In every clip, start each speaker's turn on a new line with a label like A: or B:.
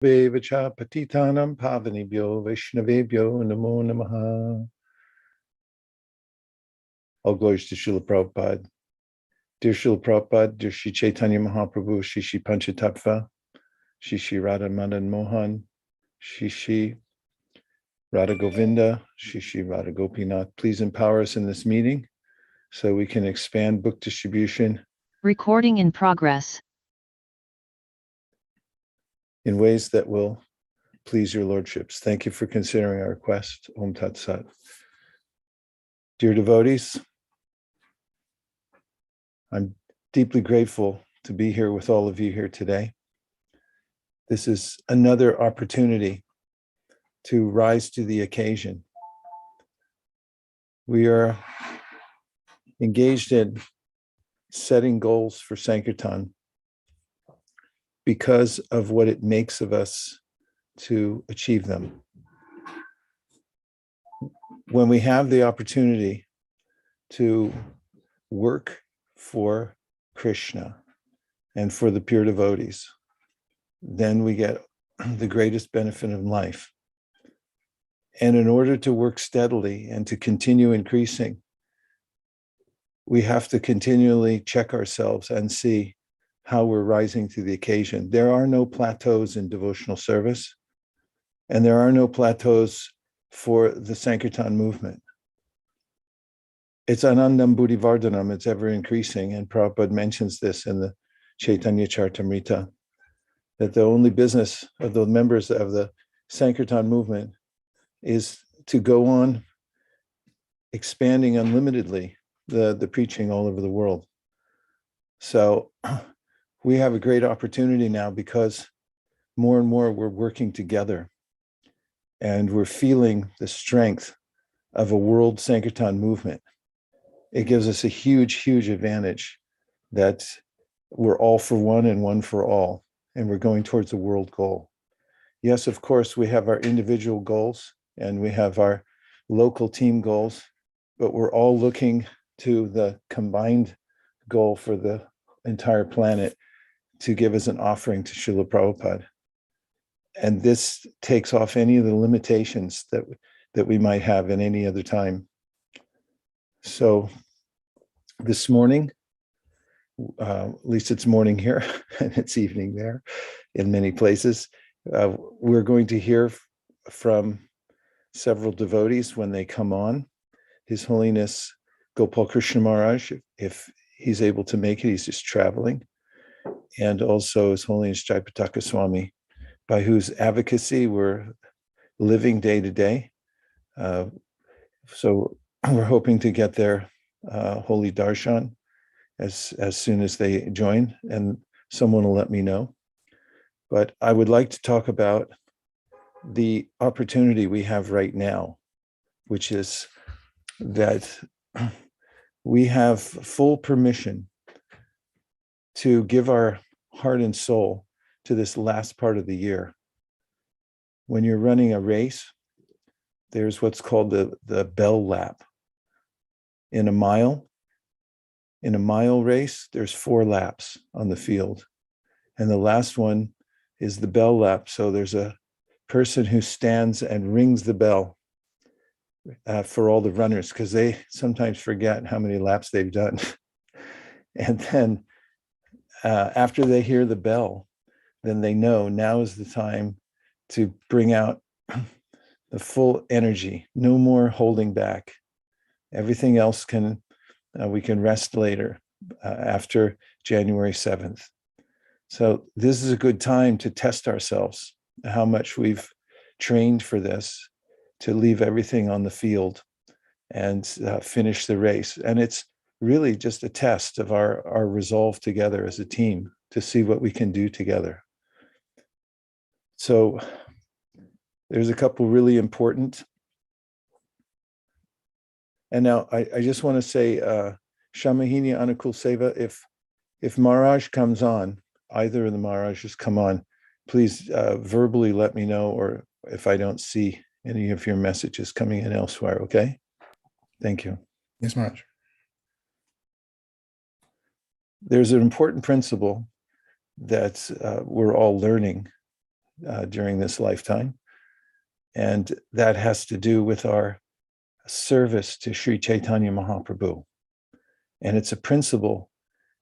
A: Vevacha patitanam pavanibhyo Vaishnavebhyo namo namaha. All glories to Srila Prabhupada. Dear Srila Prabhupada, dear Shri Chaitanya Mahaprabhu, Shri Shri Panchatattva, Shri Shri Radha Madan Mohan, Shri Shri Radha Govinda, Shri Shri Radha Gopinath, please empower us in this meeting so we can expand book distribution.
B: Recording in progress.
A: In ways that will please your lordships. Thank you for considering our request. Om Tat Sat. Dear devotees, I'm deeply grateful to be here with all of you here today. This is another opportunity to rise to the occasion. We are engaged in setting goals for Sankirtan because of what it makes of us to achieve them. When we have the opportunity to work for Krishna and for the pure devotees, then we get the greatest benefit in life. And in order to work steadily and to continue increasing, we have to continually check ourselves and see how we're rising to the occasion. There are no plateaus in devotional service, and there are no plateaus for the Sankirtan movement. It's anandam buddhivardhanam, it's ever increasing, and Prabhupada mentions this in the Chaitanya Charitamrita, that the only business of the members of the Sankirtan movement is to go on expanding unlimitedly the preaching all over the world. So we have a great opportunity now because more and more we're working together and we're feeling the strength of a world Sankirtan movement. It gives us a huge, huge advantage that we're all for one and one for all, and we're going towards a world goal. Yes, of course, we have our individual goals and we have our local team goals, but we're all looking to the combined goal for the entire planet to give as an offering to Srila Prabhupada. And this takes off any of the limitations that we might have in any other time. So this morning, at least it's morning here and it's evening there in many places, we're going to hear from several devotees when they come on. His Holiness Gopal Krishna Maharaj, if he's able to make it, he's just traveling. And also His Holiness Jaipataka Swami, by whose advocacy we're living day to day. So we're hoping to get their holy darshan as soon as they join, and someone will let me know. But I would like to talk about the opportunity we have right now, which is that we have full permission to give our heart and soul to this last part of the year. When you're running a race, there's what's called the bell lap. In a mile race, there's 4 laps on the field. And the last one is the bell lap. So there's a person who stands and rings the bell for all the runners, because they sometimes forget how many laps they've done. And then after they hear the bell, then they know now is the time to bring out the full energy, no more holding back. Everything else we can rest later after January 7th. So this is a good time to test ourselves, how much we've trained for this, to leave everything on the field and finish the race. And it's really just a test of our resolve together as a team to see what we can do together. So there's a couple really important. And now I just want to say, Shamahini Anukul Seva, if Maharaj comes on, either of the Maharajas come on, please verbally let me know, or if I don't see any of your messages coming in elsewhere, okay? Thank you.
C: Yes, Maharaj.
A: There's an important principle that we're all learning during this lifetime. And that has to do with our service to Sri Chaitanya Mahaprabhu. And it's a principle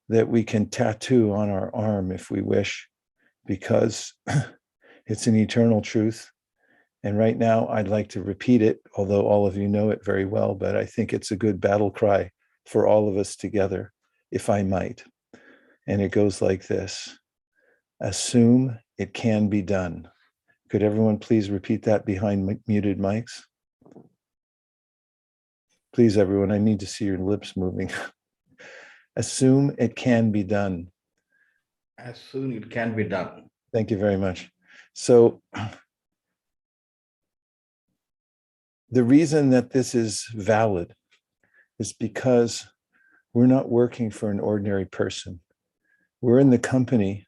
A: that we can tattoo on our arm if we wish, because it's an eternal truth. And right now, I'd like to repeat it, although all of you know it very well, but I think it's a good battle cry for all of us together, if I might. And it goes like this: assume it can be done. Could everyone please repeat that behind muted mics? Please, everyone, I need to see your lips moving. Assume it can be done.
C: As soon it can be done.
A: Thank you very much. So the reason that this is valid is because we're not working for an ordinary person. We're in the company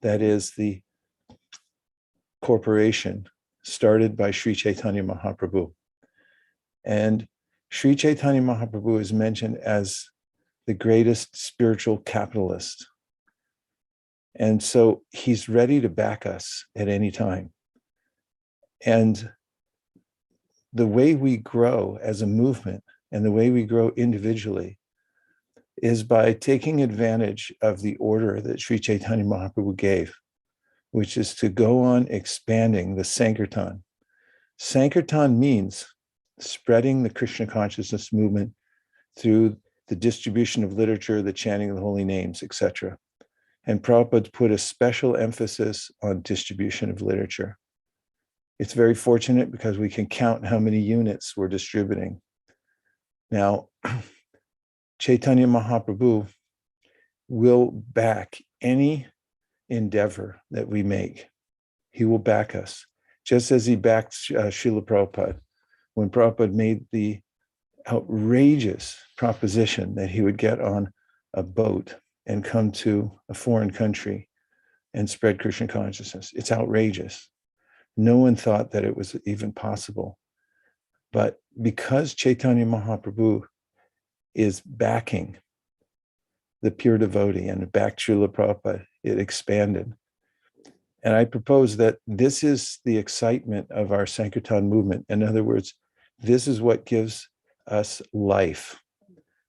A: that is the corporation started by Sri Chaitanya Mahaprabhu. And Sri Chaitanya Mahaprabhu is mentioned as the greatest spiritual capitalist. And so he's ready to back us at any time. And the way we grow as a movement and the way we grow individually is by taking advantage of the order that Sri Chaitanya Mahaprabhu gave, which is to go on expanding the Sankirtan. Sankirtan means spreading the Krishna consciousness movement through the distribution of literature, the chanting of the holy names, etc. And Prabhupada put a special emphasis on distribution of literature. It's very fortunate because we can count how many units we're distributing. Now, Chaitanya Mahaprabhu will back any endeavor that we make. He will back us, just as he backed Srila Prabhupada when Prabhupada made the outrageous proposition that he would get on a boat and come to a foreign country and spread Krishna consciousness. It's outrageous. No one thought that it was even possible. But because Chaitanya Mahaprabhu is backing the pure devotee and backed Srila Prabhupada, it expanded. And I propose that this is the excitement of our Sankirtan movement. In other words, this is what gives us life,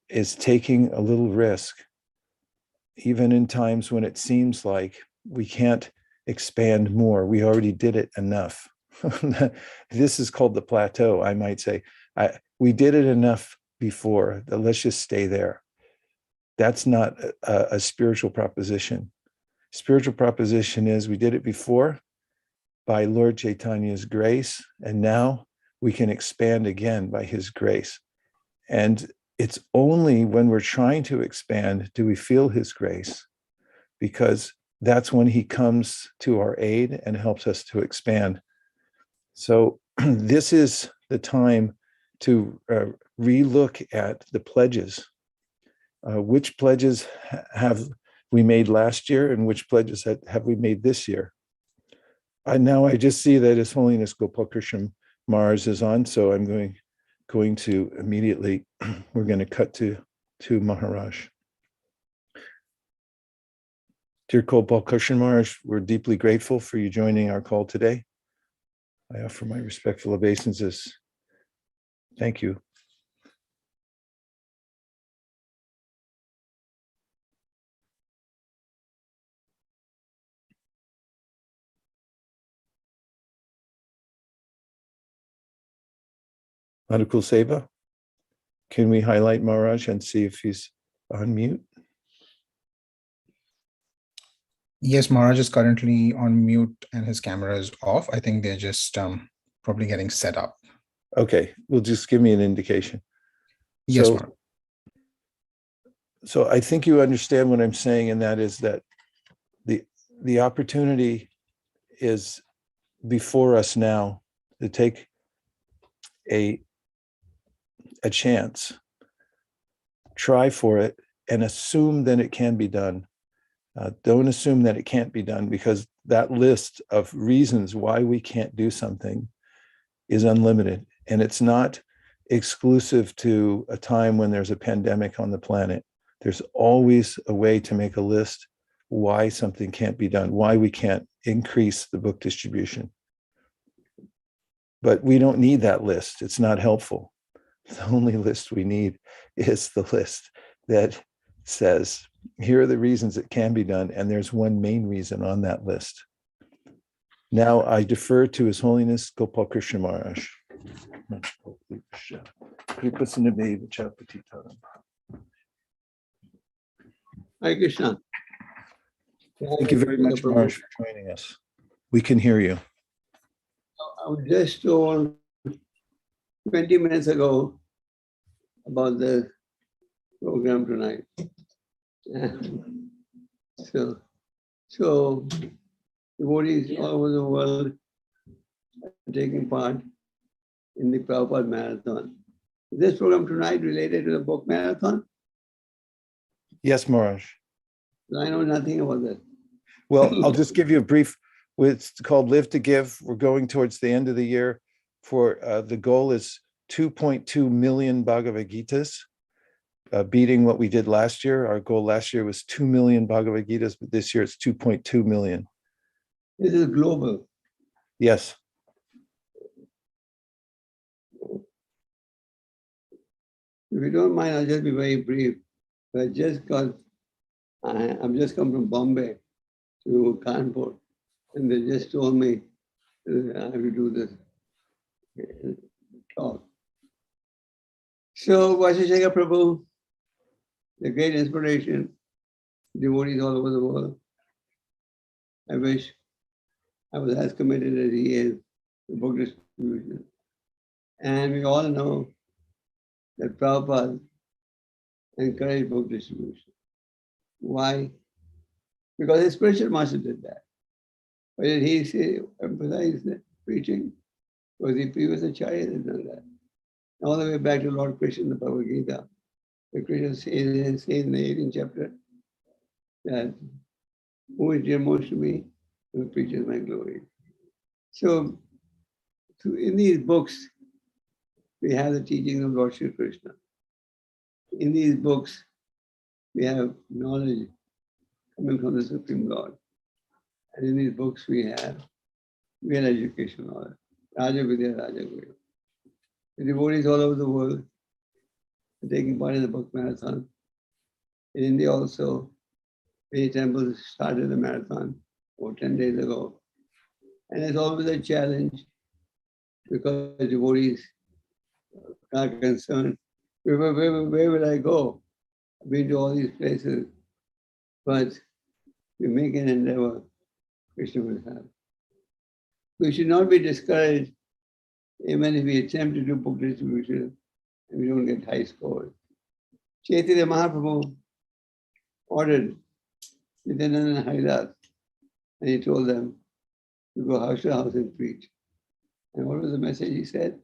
A: is taking a little risk, even in times when it seems like we can't expand more. We already did it enough. This is called the plateau, I might say. We did it enough before. Let's just stay there. That's not a spiritual proposition. Spiritual proposition is we did it before by Lord Chaitanya's grace, and now we can expand again by his grace. And it's only when we're trying to expand do we feel his grace, because that's when he comes to our aid and helps us to expand. So this is the time to relook at the pledges. Which pledges have we made last year and which pledges have we made this year? Now I just see that His Holiness Gopal Krishna Maharaj is on, so I'm going to immediately, we're going to cut to Maharaj. Dear Gopal Krishna Maharaj, we're deeply grateful for you joining our call today. I offer my respectful obeisances. Thank you. Anukul Seva, can we highlight Maharaj and see if he's on mute?
D: Yes, Maharaj is currently on mute and his camera is off. I think they're just probably getting set up.
A: Okay, well, just give me an indication.
D: Yes, Maharaj.
A: So I think you understand what I'm saying, and that is that the opportunity is before us now to take a chance, try for it, and assume that it can be done. Don't assume that it can't be done, because that list of reasons why we can't do something is unlimited. And it's not exclusive to a time when there's a pandemic on the planet. There's always a way to make a list why something can't be done, why we can't increase the book distribution. But we don't need that list. It's not helpful. The only list we need is the list that says, here are the reasons it can be done, and there's one main reason on that list. Now I defer to His Holiness Gopal Krishna Maharaj.
E: Hare Krishna.
A: Thank you very much, Maharaj, for joining us. We can hear you.
E: I was just told 20 minutes ago about the program tonight. And so devotees all over the world are taking part in the Prabhupada Marathon. Is this program tonight related to the book marathon?
A: Yes, Maharaj.
E: I know nothing about that.
A: Well, I'll just give you a brief. It's called Live to Give. We're going towards the end of the year. For the goal is 2.2 million Bhagavad Gitas, beating what we did last year. Our goal last year was 2 million Bhagavad Gitas, but this year it's 2.2 million.
E: This is global.
A: Yes.
E: If you don't mind, I'll just be very brief. I just got, I've just come from Bombay to Kanpur, and they just told me I have to do this talk. So, Vashisheka Prabhu, the great inspiration, devotees all over the world. I wish I was as committed as he is to book distribution. And we all know that Prabhupada encouraged book distribution. Why? Because his spiritual master did that. Why did he say, emphasize that preaching? Because the previous Acharya had done that. All the way back to Lord Krishna in the Bhagavad Gita, the Krishna says in the 18th chapter that who is dear most to me, who preaches my glory. So in these books, we have the teaching of Lord Shri Krishna. In these books, we have knowledge coming from the Supreme Lord. And in these books, we have real education knowledge. Raja Vidya, Raja Guru. The devotees all over the world are taking part in the book marathon. In India also, many temples started the marathon 10 days ago. And it's always a challenge because devotees are concerned, where will I go? I've been to all these places, but we make an endeavor, Krishna will have. We should not be discouraged even if we attempt to do book distribution and we don't get high scores. Chaitanya Mahaprabhu ordered Nityananda and Haridas, and he told them to go house to house and preach. And what was the message he said?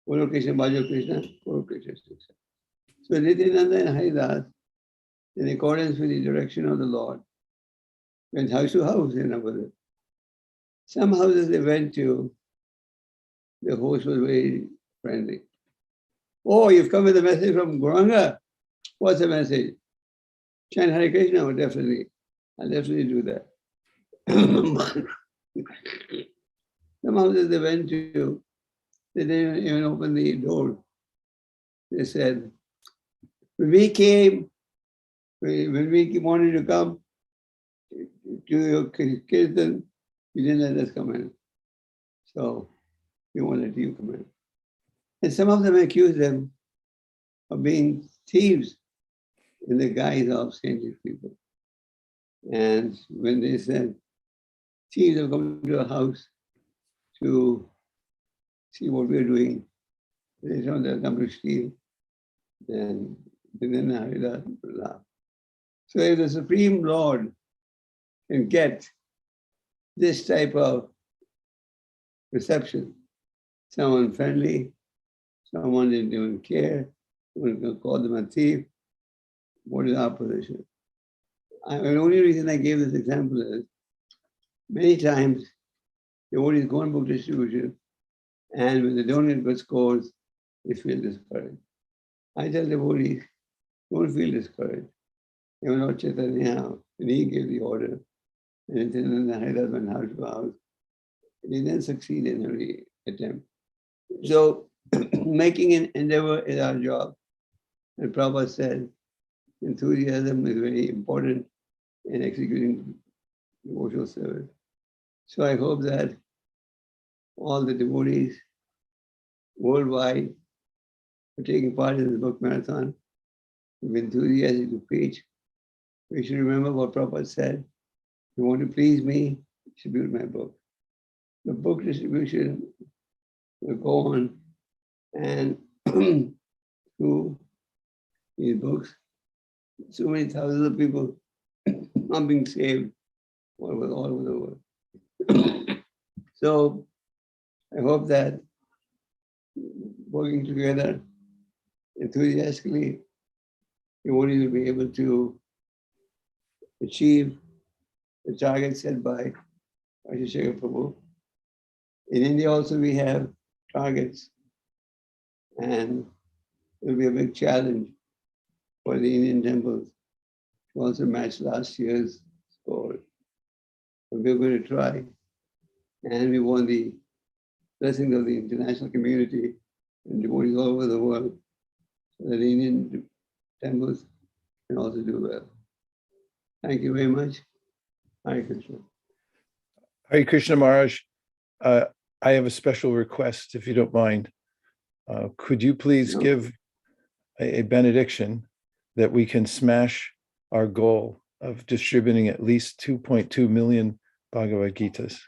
E: Guru Krishna, Bhajo Krishna, Guru Krishna. So Nityananda and Haridas, in accordance with the direction of the Lord, went house to house in Navadvip. Some houses they went to, the host was very friendly. Oh, you've come with a message from Gauranga? What's the message? Chant Hare Krishna? Oh, definitely. I'll definitely do that. Some houses they went to, they didn't even open the door. They said, when we wanted to come to your kirtan, you didn't let us come in. So we won't let you come in. And some of them accused them of being thieves in the guise of saintly people. And when they said, thieves have come to a house to see what we're doing, they don't come to steal, then Haridas laugh. So if the Supreme Lord can get this type of reception, someone friendly, someone that don't care, someone can call them a thief, what is our position? The only reason I gave this example is many times devotees go on book distribution, and when they don't get good scores, they feel discouraged. I tell devotees, don't feel discouraged. Even Lord Chaitanya, when he gave the order, and Nityananda Haridas went house to house, he didn't succeed in every attempt. So making an endeavor is our job. And Prabhupada said, enthusiasm is very important in executing devotional service. So I hope that all the devotees worldwide are taking part in this book marathon with enthusiasm to preach. We should remember what Prabhupada said. If you want to please me, distribute my book. The book distribution will go on, and through these books, so many thousands of people are being saved all over the world. So I hope that working together enthusiastically, devotees will be able to achieve the target set by Ashishekar Prabhu. In India also we have targets, and it will be a big challenge for the Indian temples to also match last year's score. But we're going to try, and we want the blessings of the international community and devotees all over the world, so that the Indian temples can also do well. Thank you very much. Hare Krishna.
A: Hare Krishna Maharaj, I have a special request, if you don't mind. Could you please
E: No.
A: give a benediction that we can smash our goal of distributing at least 2.2 million Bhagavad Gitas?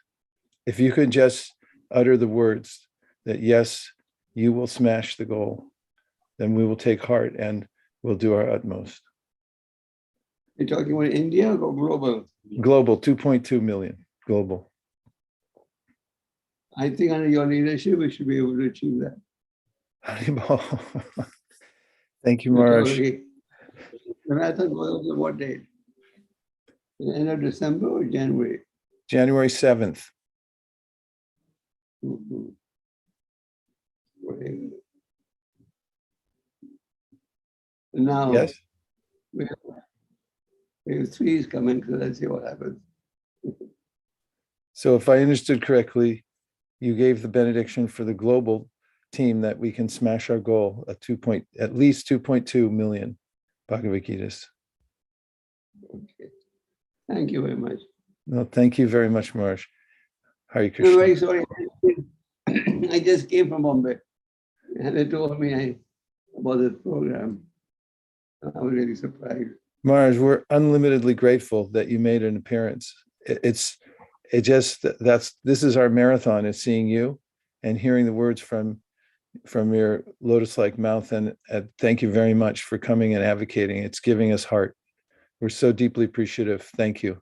A: If you could just utter the words that, yes, you will smash the goal, then we will take heart and we'll do our utmost.
E: You're talking about India or global?
A: Global, 2.2 million, global.
E: I think under your leadership, we should be able to achieve that.
A: Haribol. Thank you, Maharaj.
E: Okay. The marathon goes on what date? The end of December or January?
A: January 7th.
E: Mhm. Very good. Now,
A: Yes.
E: wave 3 is coming, so let's see what happens.
A: So if I understood correctly, you gave the benediction for the global team that we can smash our goal at least 2.2 million Bhagavad Gitas.
E: Okay. Thank you very much.
A: No, thank you very much, Maharaj. Hare
E: I'm
A: Krishna.
E: very sorry. I just came from Bombay, and they told me about this program. I was really surprised.
A: Maharaj, we're unlimitedly grateful that you made an appearance. This is our marathon, is seeing you and hearing the words from your lotus-like mouth. And thank you very much for coming and advocating. It's giving us heart. We're so deeply appreciative. Thank you.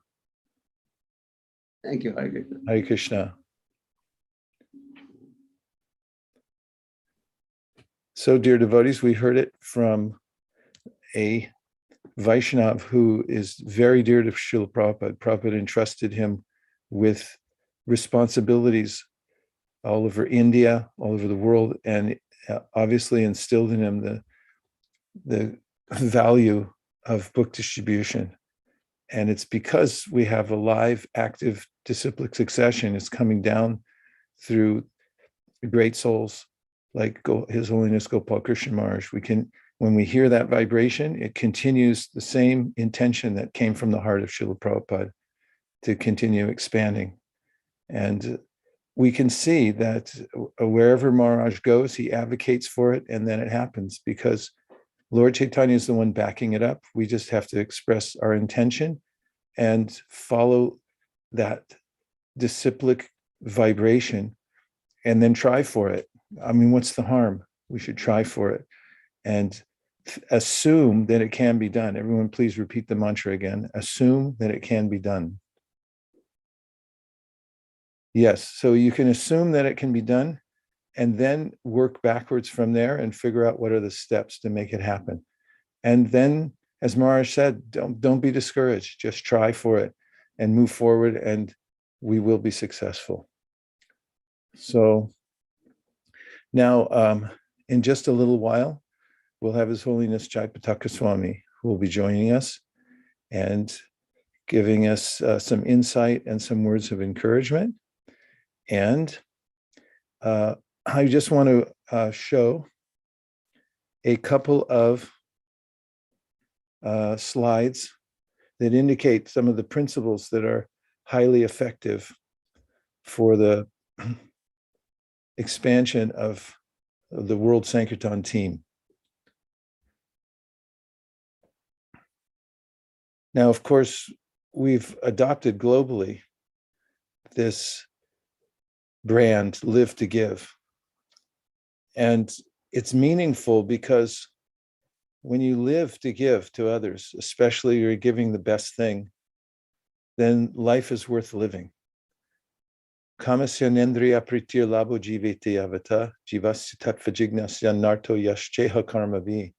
E: Thank you, Hare Krishna.
A: Hare Krishna. So, dear devotees, we heard it from a Vaishnav who is very dear to Srila Prabhupada. Prabhupada entrusted him with responsibilities all over India, all over the world, and obviously instilled in him the value of book distribution. And it's because we have a live, active disciplic succession. It's coming down through great souls like His Holiness Gopal Krishna Maharaj. When we hear that vibration, it continues the same intention that came from the heart of Srila Prabhupada to continue expanding. And we can see that wherever Maharaj goes, he advocates for it, and then it happens because Lord Chaitanya is the one backing it up. We just have to express our intention and follow that disciplic vibration and then try for it. I mean, what's the harm? We should try for it and assume that it can be done. Everyone, please repeat the mantra again. Assume that it can be done. Yes, so you can assume that it can be done and then work backwards from there and figure out what are the steps to make it happen. And then, as Maharaj said, don't be discouraged. Just try for it and move forward, and we will be successful. So now, in just a little while, we'll have His Holiness Jaipataka Swami, who will be joining us. and giving us some insight and some words of encouragement. And I just want to show a couple of slides that indicate some of the principles that are highly effective for the expansion of the World Sankirtan team. Now, of course, we've adopted globally this brand, Live to Give. And it's meaningful because when you live to give to others, especially you're giving the best thing, then life is worth living. Kamasyanendriya pritir labo jivete avata, jivasya tattva narto yashcheha karmavi.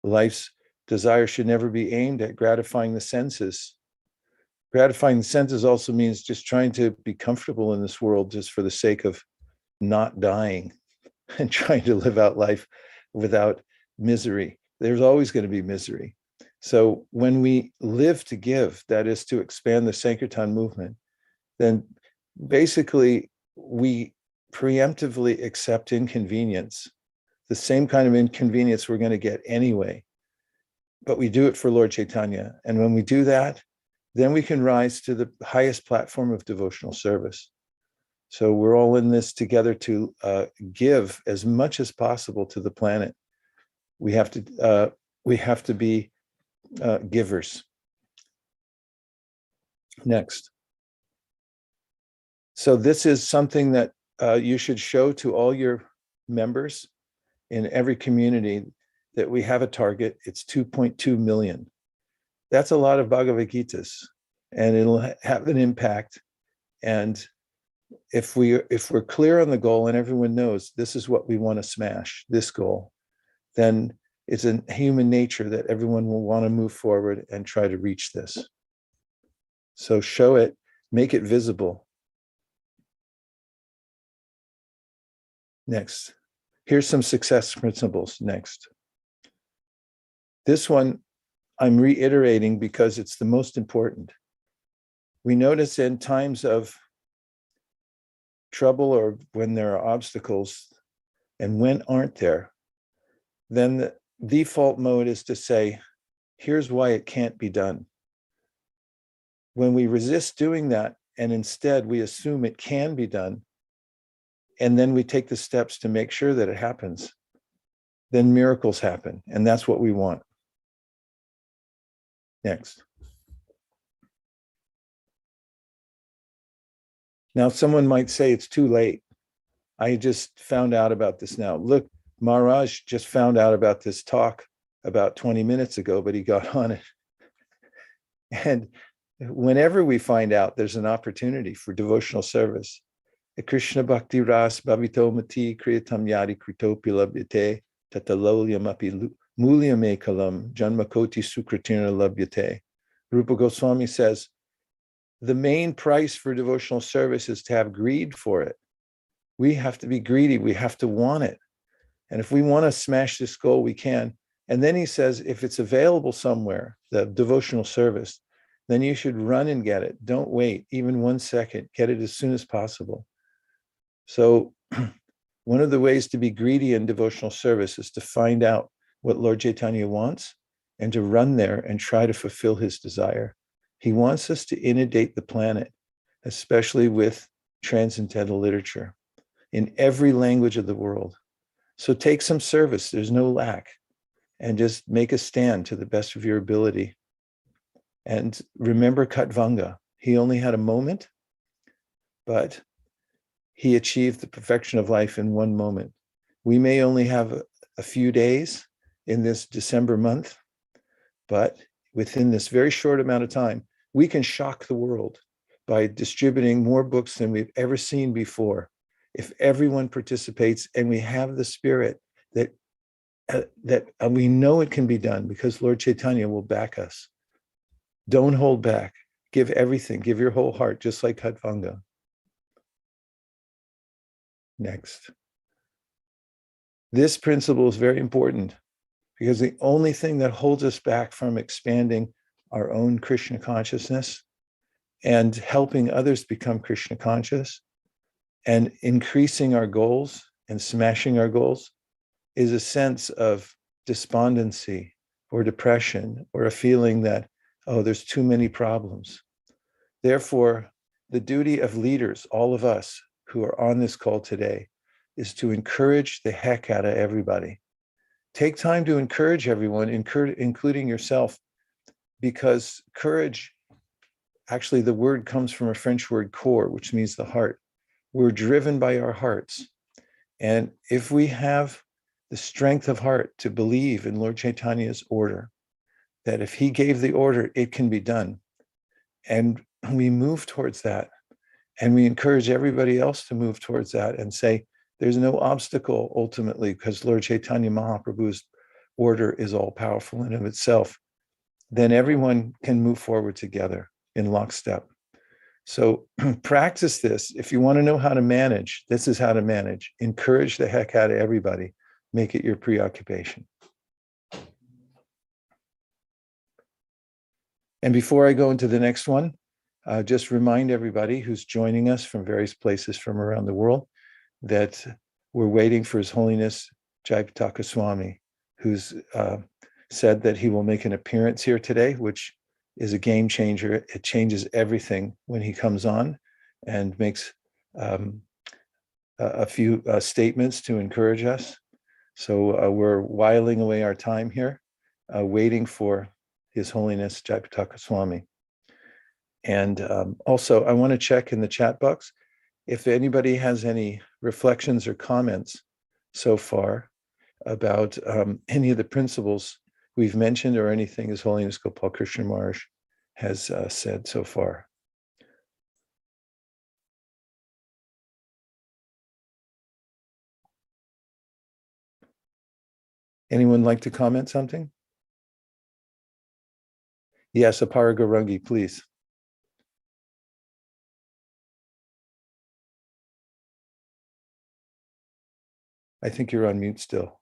A: Life's desire should never be aimed at gratifying the senses. Gratifying the senses also means just trying to be comfortable in this world just for the sake of not dying and trying to live out life without misery. There's always going to be misery. So when we live to give, that is to expand the Sankirtan movement, then basically we preemptively accept inconvenience, the same kind of inconvenience we're going to get anyway, but we do it for Lord Chaitanya. And when we do that, then we can rise to the highest platform of devotional service. So we're all in this together to give as much as possible to the planet. We have to be givers. Next. So this is something that you should show to all your members in every community, that we have a target. It's 2.2 million. That's a lot of Bhagavad Gitas, and it'll have an impact. And if we're clear on the goal and everyone knows this is what we want to smash, this goal, then it's in human nature that everyone will want to move forward and try to reach this. So show it, make it visible. Next. Here's some success principles. Next. This one I'm reiterating because it's the most important. We notice in times of trouble or when there are obstacles, and when aren't there, then the default mode is to say, here's why it can't be done. When we resist doing that, and instead we assume it can be done, and then we take the steps to make sure that it happens, then miracles happen, and that's what we want. Next. Now, someone might say it's too late. I just found out about this now. Look, Maharaj just found out about this talk about 20 minutes ago, but he got on it. And whenever we find out there's an opportunity for devotional service, Krishna Bhakti Ras Bhavito Mati Kriyatam Yadi Kritopilabhyate Tatalolyamapi Mulyame Kalam Janmakoti Sukritina Labhyate. Rupa Goswami says, the main price for devotional service is to have greed for it. We have to be greedy. We have to want it. And if we want to smash this goal, we can. And then he says, if it's available somewhere, the devotional service, then you should run and get it. Don't wait even 1 second. Get it as soon as possible. So one of the ways to be greedy in devotional service is to find out what Lord Chaitanya wants and to run there and try to fulfill his desire. He wants us to inundate the planet, especially with transcendental literature in every language of the world. So take some service, there's no lack, and just make a stand to the best of your ability. And remember Khatvanga, he only had a moment, but he achieved the perfection of life in 1 moment. We may only have a few days in this December month, but within this very short amount of time, we can shock the world by distributing more books than we've ever seen before. If everyone participates and we have the spirit that we know it can be done because Lord Chaitanya will back us. Don't hold back. Give everything. Give your whole heart, just like Khatvanga. Next. This principle is very important because the only thing that holds us back from expanding our own Krishna consciousness and helping others become Krishna conscious and increasing our goals and smashing our goals is a sense of despondency or depression or a feeling that, oh, there's too many problems. Therefore, the duty of leaders, all of us who are on this call today, is to encourage the heck out of everybody. Take time to encourage everyone, including yourself, because courage, actually the word comes from a French word cor, which means the heart. We're driven by our hearts. And if we have the strength of heart to believe in Lord Chaitanya's order, that if he gave the order, it can be done. And we move towards that. And we encourage everybody else to move towards that and say, there's no obstacle ultimately, because Lord Chaitanya Mahaprabhu's order is all powerful in of itself. Then everyone can move forward together in lockstep. So practice this. If you want to know how to manage, this is how to manage. Encourage the heck out of everybody. Make it your preoccupation. And before I go into the next one, just remind everybody who's joining us from various places from around the world that we're waiting for His Holiness Jayapataka Swami, who's said that he will make an appearance here today, which is a game changer. It changes everything when he comes on and makes a few statements to encourage us. So we're whiling away our time here, waiting for His Holiness Jayapataka Swami. And also, I want to check in the chat box if anybody has any reflections or comments so far about any of the principles we've mentioned or anything His Holiness Gopal Krishna Maharaj has said so far. Anyone like to comment something? Yes, Aparagarangi, please. I think you're on mute still.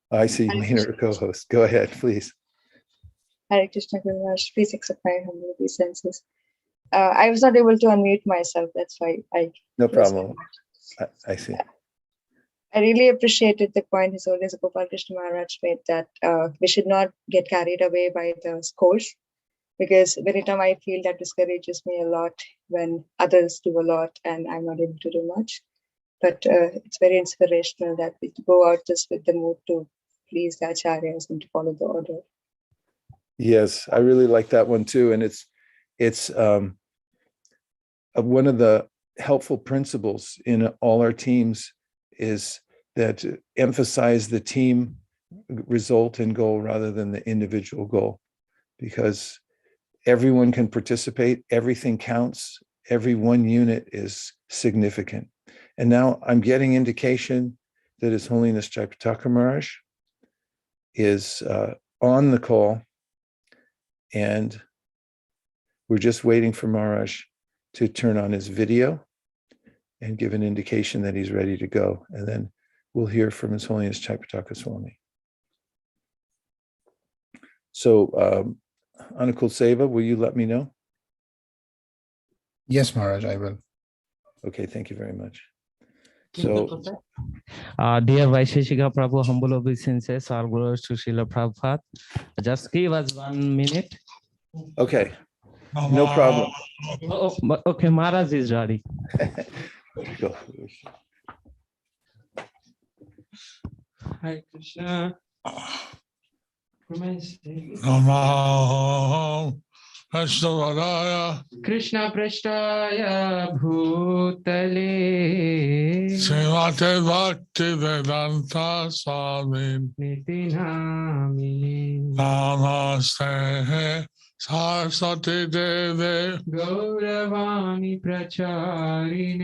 A: I see Maynard, co-host. Go ahead, please.
F: Hare Krishna Guru Maharaj, please accept my humble obeisances. I was not able to unmute myself, that's why I.
A: No problem. I see.
F: I really appreciated the point His Holiness Gopal Krishna Maharaj made that we should not get carried away by the scores, because every time I feel that discourages me a lot when others do a lot and I'm not able to do much. But it's very inspirational that we go out just with the mood to please the acharyas and to follow the order.
A: Yes, I really like that one too. And it's one of the helpful principles in all our teams is that emphasize the team result and goal rather than the individual goal, because everyone can participate, everything counts, every one unit is significant. And now I'm getting indication that His Holiness Jayapataka Maharaj is on the call, and we're just waiting for Maharaj to turn on his video and give an indication that he's ready to go. And then we'll hear from His Holiness Jayapataka Swami. So, Anukul Seva, will you let me know?
D: Yes, Maharaj, I will.
A: Okay, thank you very much.
G: So,
A: So,
G: dear Vaisheshika Prabhu, humble obeisances, all glories to Srila Prabhupada. Just give us 1 minute.
A: okay, no problem.
G: Okay, Maharaj is ready.
A: Go.
G: Hare Krishna. Krishna Prashtaya Bhutale
H: Srimate Bhakti Vedanta Swami
G: Niti Namini
H: Namaste Saraswati Devi
G: Gauravani Pracharine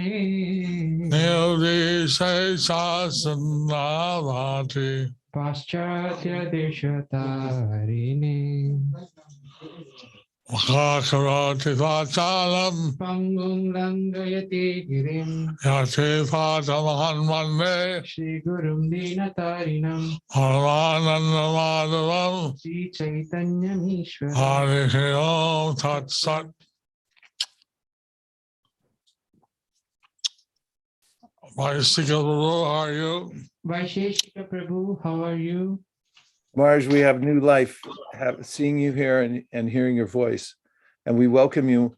H: Nirvi Sasandavati
G: Paschatya Deshatarine
H: Makakaroti Vachalam
I: Pangum Langayate Girim
H: Yate Patamahan Mande
I: Shri Gurum Dinatarinam
H: Paramananda Madhavam
I: Shri Chaitanya Mishwaram
H: Hare Om Tat Sat. Vaisika Guru, how are you?
I: Vaisheshika Prabhu, how are you?
A: Marge, we have new life, seeing you here and hearing your voice. And we welcome you.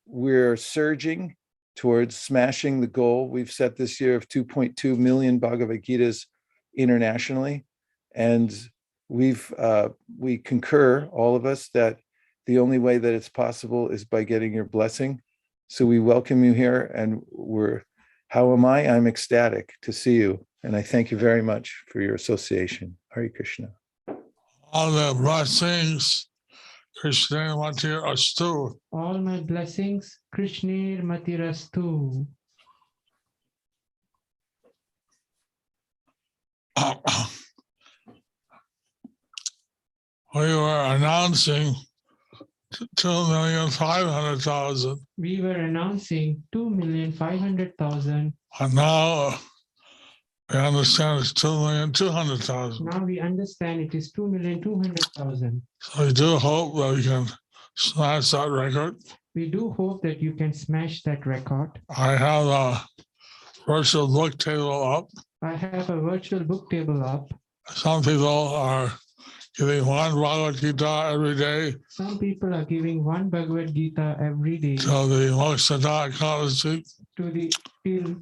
A: We're surging towards smashing the goal we've set this year of 2.2 million Bhagavad Gitas internationally. And we concur, all of us, that the only way that it's possible is by getting your blessing. So we welcome you here, and how am I? I'm ecstatic to see you. And I thank you very much for your association. Hare Krishna.
H: All the blessings, Krishna Matir Astu.
I: All my blessings, Krishnir Matirastu.
H: We were announcing 2,500,000.
I: We were announcing 2,500,000.
H: And now we understand it's 2,200,000.
I: Now we understand it is 2,200,000.
H: So we do hope that we can smash that record.
I: We do hope that you can smash that record.
H: I have a virtual book table up.
I: I have a virtual book table up.
H: Some people are giving one Bhagavad Gita every day
I: Some people are giving one Bhagavad Gita every day
H: to the Mokshada Ekadasi.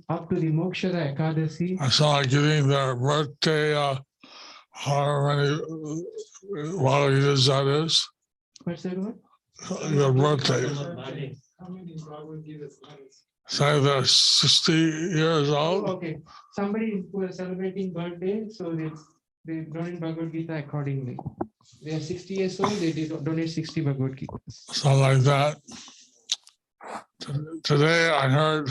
I: up to the Mokshada Ekadasi.
H: I saw giving their birthday, however many Bhagavad Gitas that is.
I: What's that one?
H: Your birthday.
I: How many Bhagavad Gitas?
H: Say they're 60 years old.
I: Okay, somebody who is celebrating birthday, so they donate Bhagavad Gita accordingly. They are 60 years old, they donate 60 Bhagavad Gitas.
H: Something like that. Today I heard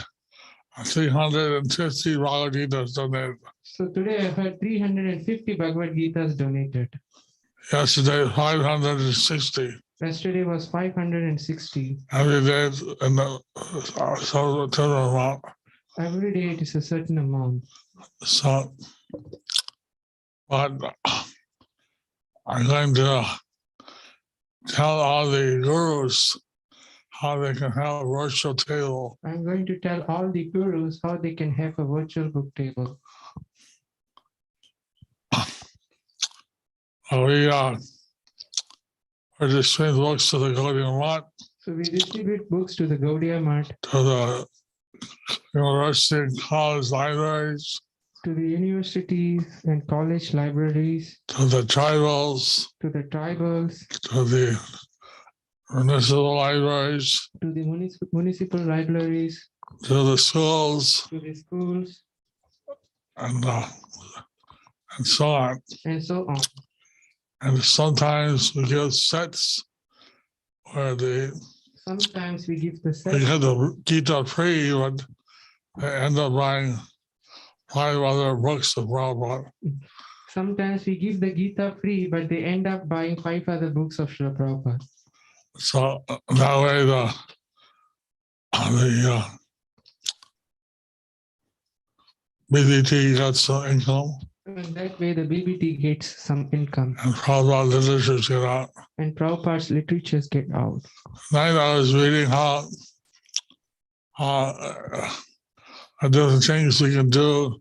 H: 350 Bhagavad Gitas donated.
I: So today I heard 350 Bhagavad Gitas donated.
H: Yesterday 560.
I: Yesterday was 560.
H: Every day in the total amount.
I: Every day it is a certain amount.
H: So, but I'm going to tell all the gurus how they can have a virtual table.
I: I'm going to tell all the gurus how they can have a virtual book table.
H: We distribute books to the Gaudiya Math,
I: So we distribute books to the Gaudiya Math,
H: to the university and college libraries,
I: to the universities and college libraries,
H: to the tribals,
I: to the tribals,
H: to the municipal libraries,
I: to the municipal libraries,
H: to the schools,
I: to the schools,
H: and so on.
I: and so on.
H: And sometimes we give sets where
I: Sometimes we give the
H: we
I: set,
H: get the Gita free, but they end up buying 5 other books of Prabhupada.
I: sometimes we give the Gita free, but they end up buying 5 other books of Srila Prabhupada.
H: So that way the BBT gets some income
I: And that way the BBT gets some income
H: and Prabhupada literatures get out.
I: and Prabhupada's literatures get out.
H: Tonight I was reading how different things we can do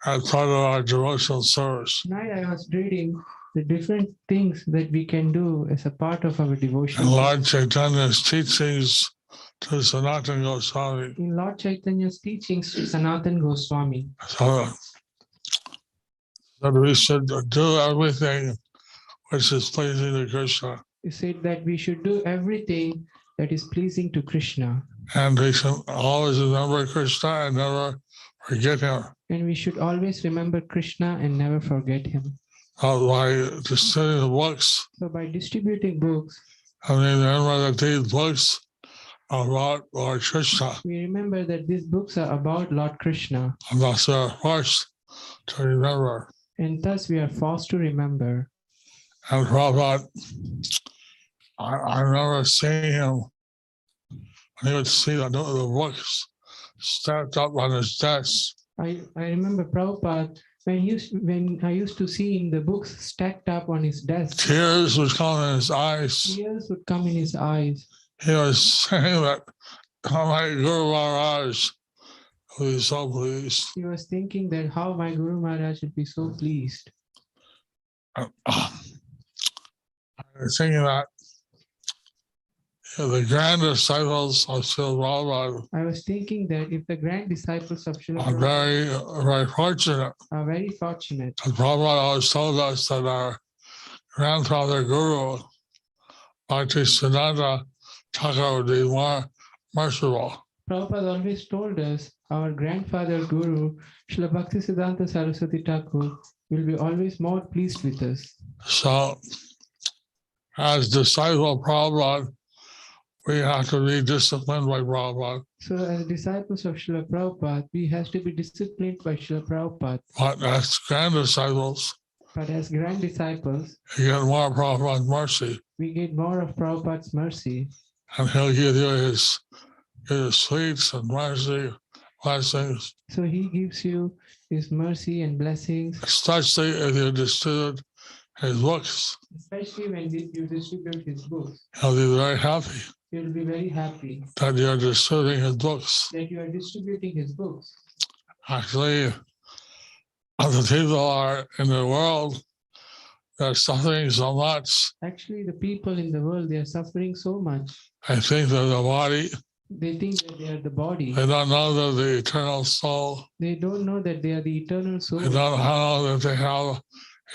H: as part of our devotional service.
I: Tonight I was reading the different things that we can do as a part of our devotion.
H: And Lord Chaitanya's teachings to Sanatana Goswami.
I: In Lord Chaitanya's teachings to Sanatana Goswami.
H: So that we should do everything which is pleasing to Krishna.
I: He said that we should do everything that is pleasing to Krishna.
H: And we should always remember Krishna and never forget him.
I: And we should always remember Krishna and never forget him.
H: By distributing the books,
I: So by distributing books,
H: remember that these books are about Lord Krishna.
I: we remember that these books are about Lord Krishna.
H: And thus we are forced to remember.
I: And thus we are forced to remember.
H: And Prabhupada I remember seeing him when he would see the books stacked up on his desk.
I: I remember Prabhupada when I used to see the books stacked up on his desk.
H: Tears would come in his eyes.
I: Tears would come in his eyes.
H: He was saying that my Guru Maharaj would be so pleased.
I: He was thinking that how my Guru Maharaj would be so pleased.
H: I was thinking that the grand disciples of Srila Prabhupada
I: I was thinking that if the grand disciples of Srila
H: are
I: Prabhupada
H: very fortunate.
I: are very fortunate,
H: And Prabhupada always told us that our grandfather Guru, Bhaktisiddhanta Thakur, would be more merciful.
I: Prabhupada always told us our grandfather Guru, Srila Bhaktisiddhanta Saraswati Thakur, will be always more pleased with us.
H: So, as disciple of Prabhupada, we have to be disciplined by Prabhupada.
I: So as disciples of Srila Prabhupada, we have to be disciplined by Srila Prabhupada.
H: But as grand disciples,
I: But as grand disciples,
H: you get more of Prabhupada's mercy.
I: we get more of Prabhupada's mercy.
H: And he'll give you his sweets and mercy, blessings,
I: So he gives you his mercy and blessings,
H: especially if you distribute his books.
I: especially when you distribute his books.
H: He'll be very happy
I: You'll be very happy
H: that you're distributing his books.
I: that you are distributing his books.
H: Actually, other people are in the world, they're suffering so much.
I: Actually, the people in the world, they are suffering so much.
H: I think that the body,
I: They think that they are the body.
H: they don't know that the eternal soul,
I: They don't know that they are the eternal soul.
H: they don't know that they have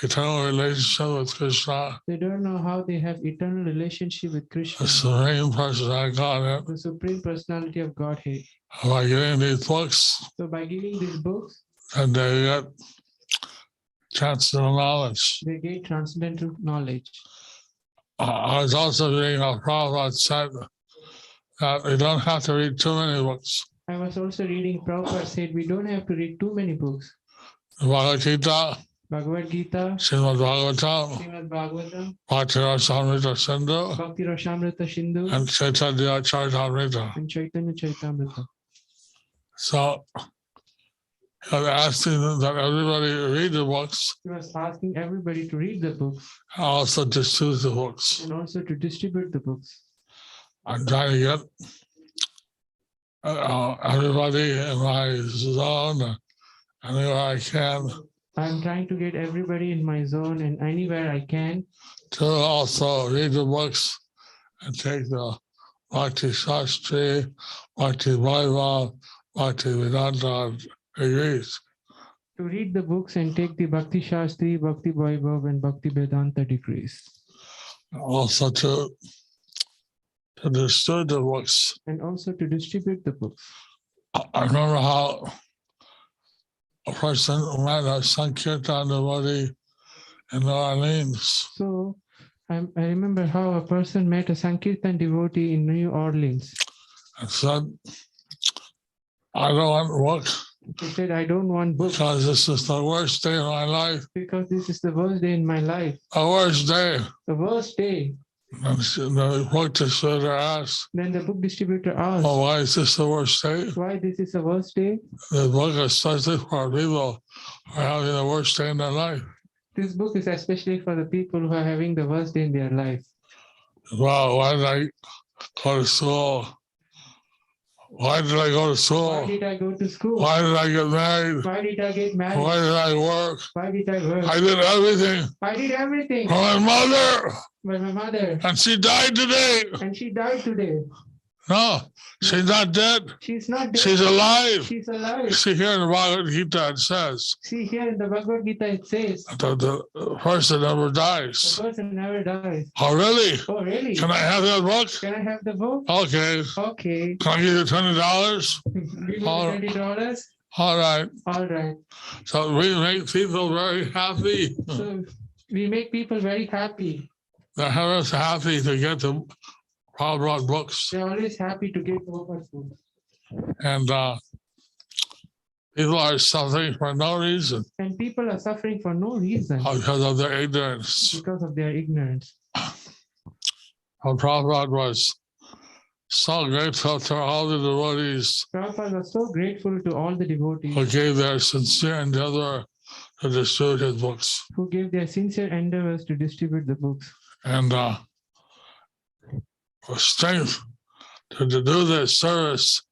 H: eternal relationship with Krishna,
I: They don't know how they have eternal relationship with Krishna,
H: the Supreme Personality of Godhead.
I: the Supreme Personality of Godhead.
H: By getting these books,
I: So by giving these books,
H: and they get transcendental knowledge.
I: they gain transcendental knowledge.
H: I was also reading how Prabhupada said that we don't have to read too many books.
I: I was also reading Prabhupada said we don't have to read too many books.
H: The Bhagavad Gita,
I: Bhagavad Gita,
H: Srimad Bhagavatam,
I: Srimad Bhagavatam,
H: Bhakti Rasamrita Sindhu,
I: Bhakti Rasamrita Sindhu,
H: and Chaitanya Charitamrita.
I: and Chaitanya Charitamrita.
H: So he was asking that everybody read the books,
I: He was asking everybody to read the books
H: also distribute the books.
I: and also to distribute the books.
H: I'm trying to get everybody in my zone, anywhere I can,
I: I'm trying to get everybody in my zone and anywhere I can
H: to also read the books and take the Bhakti Shastri, Bhakti Vaibhav, Bhakti Vedanta degrees.
I: to read the books and take the Bhakti Shastri, Bhakti Vaibhav, and Bhakti Vedanta degrees.
H: Also to distribute the books.
I: And also to distribute the books.
H: I remember how a person met a Sankirtan devotee in New Orleans.
I: So I remember how a person met a Sankirtan devotee in New Orleans.
H: And said, I don't want books
I: He said, I don't want books
H: because this is the worst day of my life.
I: because this is the worst day in my life.
H: The worst day.
I: The worst day.
H: And the book distributor asked,
I: Then the book distributor asked,
H: oh, why is this the worst day?
I: why this is the worst day?
H: The book is especially for people who are having the worst day in their life.
I: This book is especially for the people who are having the worst day in their life.
H: Well, why did I go to school? Why did I go to
I: Why
H: school?
I: did I go to school?
H: Why did I get married?
I: Why did I get married?
H: Why did I work?
I: Why did I work?
H: I did everything
I: I did everything
H: for my mother,
I: but my mother,
H: and she died today.
I: and she died today.
H: No, she's not dead.
I: She's not dead.
H: She's alive.
I: She's alive.
H: See here in the Bhagavad Gita it says
I: See here in the Bhagavad Gita it says
H: that the person never dies.
I: the person never dies.
H: Oh, really?
I: Oh really?
H: Can I have that book?
I: Can I have the book?
H: Okay.
I: Okay.
H: Can I give you $20?
I: Give me
H: All-
I: $20.
H: All right.
I: All right.
H: So we make people very happy.
I: So we make people very happy.
H: They're always happy to get the Prabhupada books.
I: They're always happy to get Prabhupada's books.
H: And people are suffering for no reason
I: And people are suffering for no reason
H: because of their ignorance.
I: because of their ignorance.
H: Prabhupada was so grateful to all the devotees
I: Prabhupada was so grateful to all the devotees
H: who gave their sincere endeavor to distribute his books.
I: who gave their sincere endeavors to distribute the books.
H: And for strength to do this service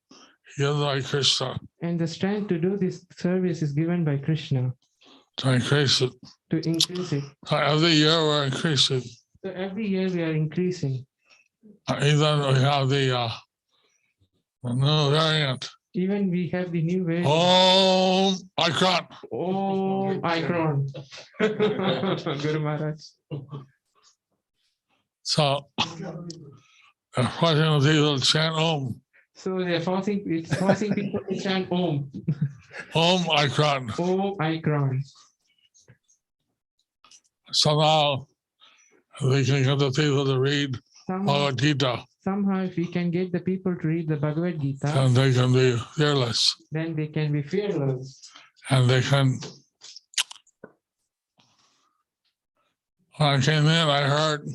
H: given by Krishna,
I: And the strength to do this service is given by Krishna
H: to increase it.
I: to increase it.
H: So every year we're increasing.
I: So every year we are increasing.
H: Even we have the new variant.
I: Even we have the new way.
H: Oh, icon.
I: Oh, Icron. Guru Maharaj.
H: So forcing people to chant Om.
I: So they're forcing people to chant Om.
H: Om icon.
I: Om Icron.
H: So now we can get the people to read Bhagavad Gita,
I: Somehow, if we can get the people to read the Bhagavad Gita,
H: and they can be fearless,
I: then they can be fearless.
H: and they can. When I came in, I heard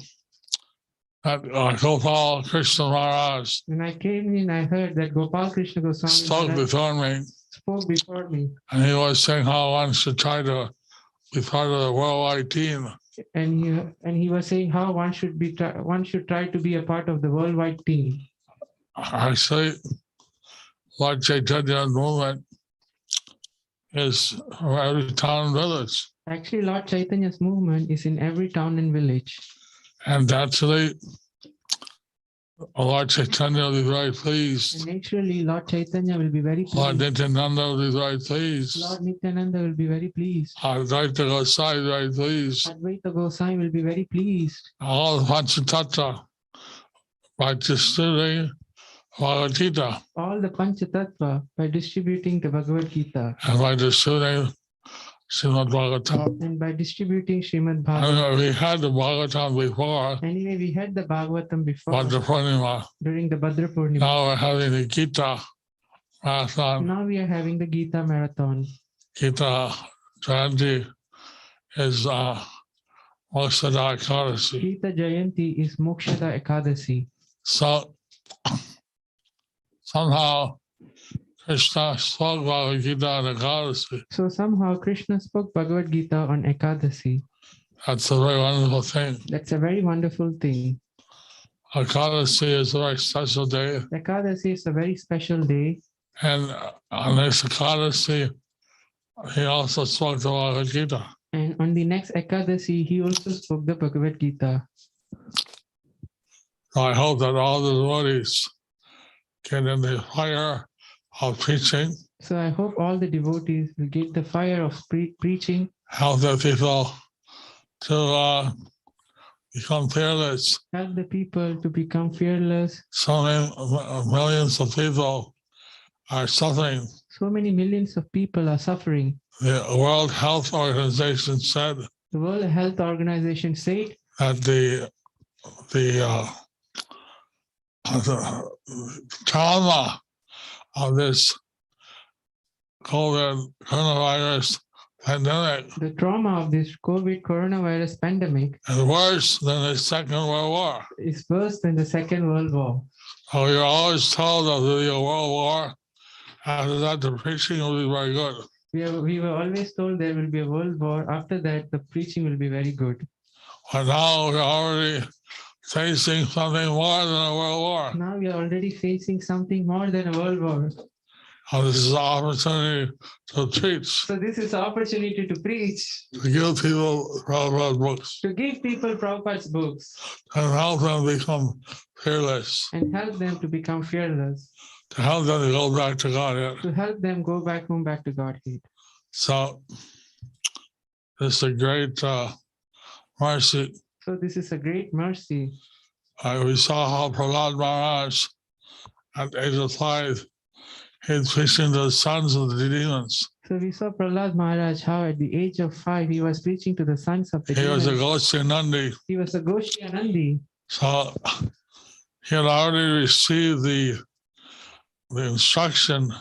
H: that Gopal Krishna Maharaj
I: When I came in, I heard that Gopal Krishna Goswami
H: spoke
I: Maharaj
H: before me,
I: spoke before me,
H: and he was saying how one should try to be part of the worldwide team.
I: and he was saying how one should try to be a part of the worldwide team.
H: Actually, Lord Chaitanya movement is from every town and village.
I: Actually, Lord Chaitanya's movement is in every town and village.
H: And actually, Lord Chaitanya will be very pleased.
I: And naturally, Lord Chaitanya will be very
H: Lord
I: pleased.
H: Nityananda will be very pleased.
I: Lord Nityananda will be very pleased.
H: Advaita Gosai will be very pleased.
I: Advaita Gosai will be very pleased.
H: All the Panchatattva by distributing Bhagavad Gita
I: All the Panchatattva by distributing the Bhagavad Gita
H: and by distributing Srimad Bhagavatam.
I: and by distributing Srimad Bhagavatam.
H: And we had the Bhagavatam before
I: Anyway, we had the Bhagavatam before
H: Bhadra Purnima.
I: during the Bhadra Purnima.
H: Now we're having the Gita marathon.
I: Now we are having the Gita marathon.
H: Gita Jayanti is Moksada Ekadasi.
I: Gita Jayanti is Mokshada Ekadasi.
H: So somehow Krishna spoke Bhagavad Gita on Ekadasi.
I: So somehow Krishna spoke Bhagavad Gita on Ekadasi.
H: That's a very wonderful thing.
I: That's a very wonderful thing.
H: Ekadasi is a very special day.
I: Ekadasi is a very special day.
H: And on this Ekadasi, he also spoke the Bhagavad Gita.
I: And on the next Ekadasi, he also spoke the Bhagavad Gita.
H: So I hope that all the devotees get in the fire of preaching,
I: So I hope all the devotees will get the fire of preaching,
H: help the people to become fearless.
I: help the people to become fearless.
H: So many millions of people are suffering.
I: So many millions of people are suffering.
H: The World Health Organization said
I: The World Health Organization said
H: that the trauma of this COVID coronavirus pandemic
I: the trauma of this COVID coronavirus pandemic
H: is worse than the Second World War.
I: is worse than the Second World War.
H: So you're always told that there'll be a world war. After that, the preaching will be very good.
I: We were always told there will be a world war. After that, the preaching will be very good.
H: But now we're already facing something more than a world war.
I: Now we are already facing something more than a world war.
H: And this is an opportunity to teach,
I: So this is an opportunity to preach,
H: to give people Prabhupada's books,
I: to give people Prabhupada's books
H: and help them become fearless,
I: and help them to become fearless,
H: to help them to go back to Godhead.
I: to help them go back home, back to Godhead.
H: So this is a great mercy.
I: So this is a great mercy.
H: We saw how Prahlad Maharaj at the age of 5, he's preaching to the sons of the demons.
I: So we saw Prahlad Maharaj, how at the age of 5, he was preaching to the sons of the
H: He was a
I: demons.
H: Goshi Nandi.
I: He was a Goshi Anandi.
H: So he had already received the instruction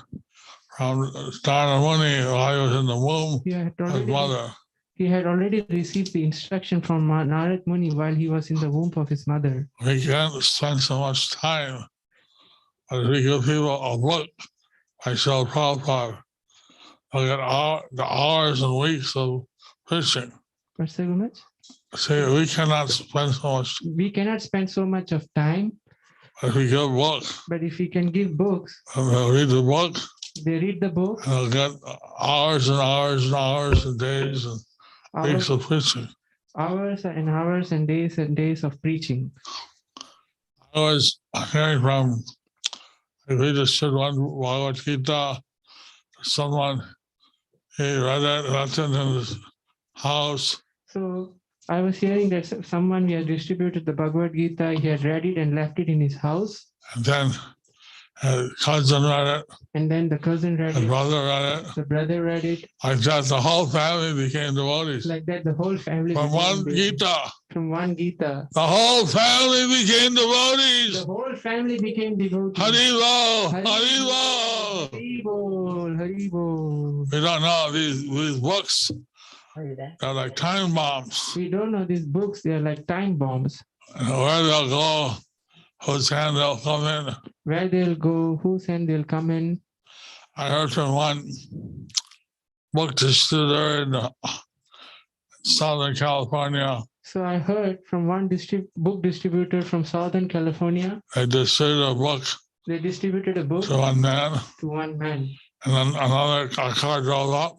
H: from Dharma Muni while he was in the womb
I: He had
H: of his
I: already,
H: mother.
I: He had already received the instruction from Narad Muni while he was in the womb of his mother.
H: We can't spend so much time. But if we give people a book by Srila Prabhupada, they'll get the hours and weeks of preaching.
I: What's so much?
H: See, we cannot spend so much.
I: We cannot spend so much of time,
H: If we give books,
I: but if we can give books,
H: and they'll read the book,
I: they read the book,
H: and they'll get hours and hours and hours and days and weeks
I: hours,
H: of preaching.
I: hours and days of preaching.
H: I was hearing from, we just said one Bhagavad Gita, someone, he read it, left it in his house,
I: So I was hearing that someone he had distributed the Bhagavad Gita, he had read it and left it in his house.
H: and then his cousin read it,
I: And then the cousin read
H: his
I: it,
H: brother read it.
I: the brother read it.
H: Like that, the whole family became devotees.
I: Like that, the whole family
H: From
I: became
H: one
I: devotees.
H: Gita,
I: From one Gita.
H: the whole family became
I: The
H: devotees.
I: whole family became devotees.
H: Haribo, Haribo.
I: Haribol, Haribol.
H: We don't know these books. They're like time bombs.
I: We don't know these books, they are like time bombs.
H: And where they'll go, whose hand they'll come in.
I: Where they'll go, whose hand they'll come in.
H: I heard from one book distributor in Southern California.
I: So I heard from one book distributor from Southern California,
H: They distributed a book
I: they distributed a book
H: to one man,
I: to one man.
H: and then a car drove up.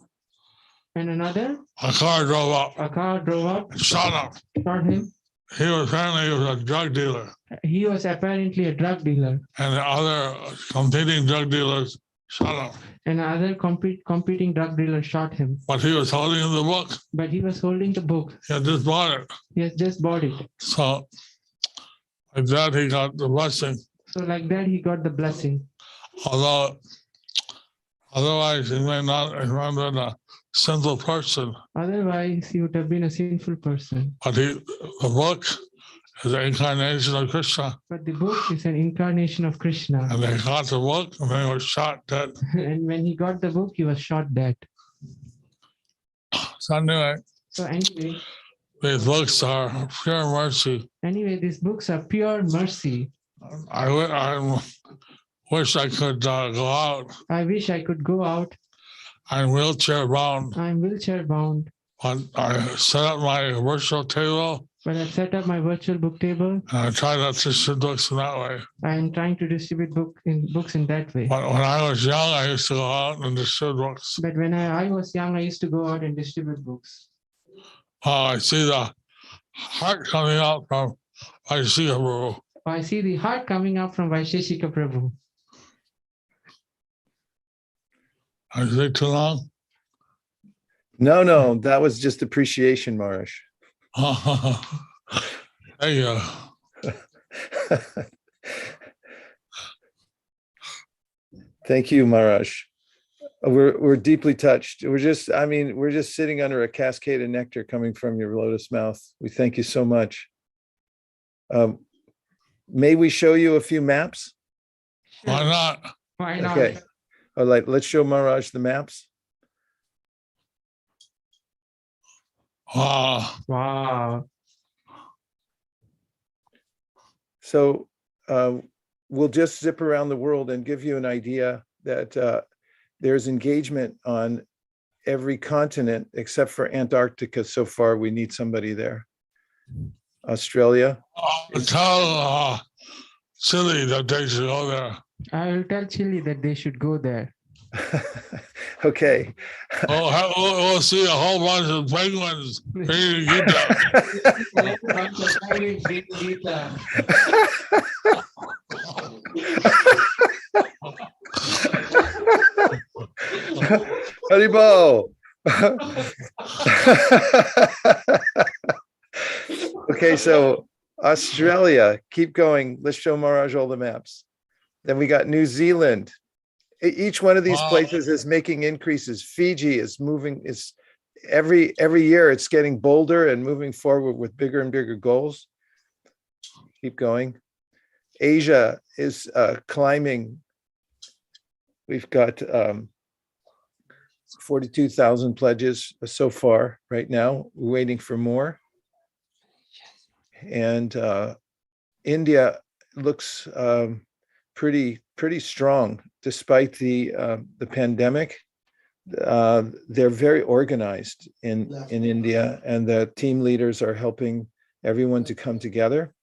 I: And another,
H: A car drove up
I: a car drove up,
H: and shot him.
I: shot him.
H: He was a drug dealer,
I: He was apparently a drug dealer.
H: and the other competing drug dealers shot him.
I: And other competing drug dealer shot him.
H: But he was holding the book.
I: But he was holding the book.
H: He had just bought it.
I: He has just bought it.
H: So like that, he got the blessing.
I: So like that, he got the blessing.
H: Although otherwise, he may not have been a sinful person.
I: Otherwise, he would have been a sinful person.
H: But the book is the incarnation of Krishna.
I: But the book is an incarnation of Krishna.
H: And they got the book and they were shot dead.
I: And when he got the book, he was shot dead.
H: So anyway, these books are pure mercy.
I: Anyway, these books are pure mercy.
H: I wish I could go out.
I: I wish I could go out.
H: I'm wheelchair bound.
I: I'm wheelchair bound.
H: But I set up my virtual table.
I: But I've set up my virtual book table.
H: And I try to distribute books in that way.
I: I'm trying to distribute books in that way.
H: But when I was young, I used to go out and distribute books.
I: But when I was young, I used to go out and distribute books.
H: I see the heart coming out from Vaishika Prabhu.
I: I see the heart coming up from Vaisheshika Prabhu.
H: Is it too long?
A: No, that was just appreciation, Maharaj.
H: There you go.
A: Thank you, Maharaj. We're deeply touched. We're just sitting under a cascade of nectar coming from your lotus mouth. We thank you so much. May we show you a few maps?
H: Why not?
I: Why not?
A: Okay. All right, let's show Maharaj the maps.
I: Wow.
A: So we'll just zip around the world and give you an idea that there's engagement on every continent except for Antarctica. So far, we need somebody there. Australia.
H: Tell Chile that they should go there.
I: I will tell Chile that they should go there.
A: Okay.
H: We'll see a whole bunch of penguins reading Gita.
A: Haribo. Okay, so Australia, keep going. Let's show Maharaj all the maps. Then we got New Zealand. Each one of these places is making increases. Fiji is moving, every year it's getting bolder and moving forward with bigger and bigger goals. Keep going. Asia is climbing. We've got 42,000 pledges so far right now. We're waiting for more. And India looks pretty strong despite the pandemic. They're very organized in India, and the team leaders are helping everyone to come together.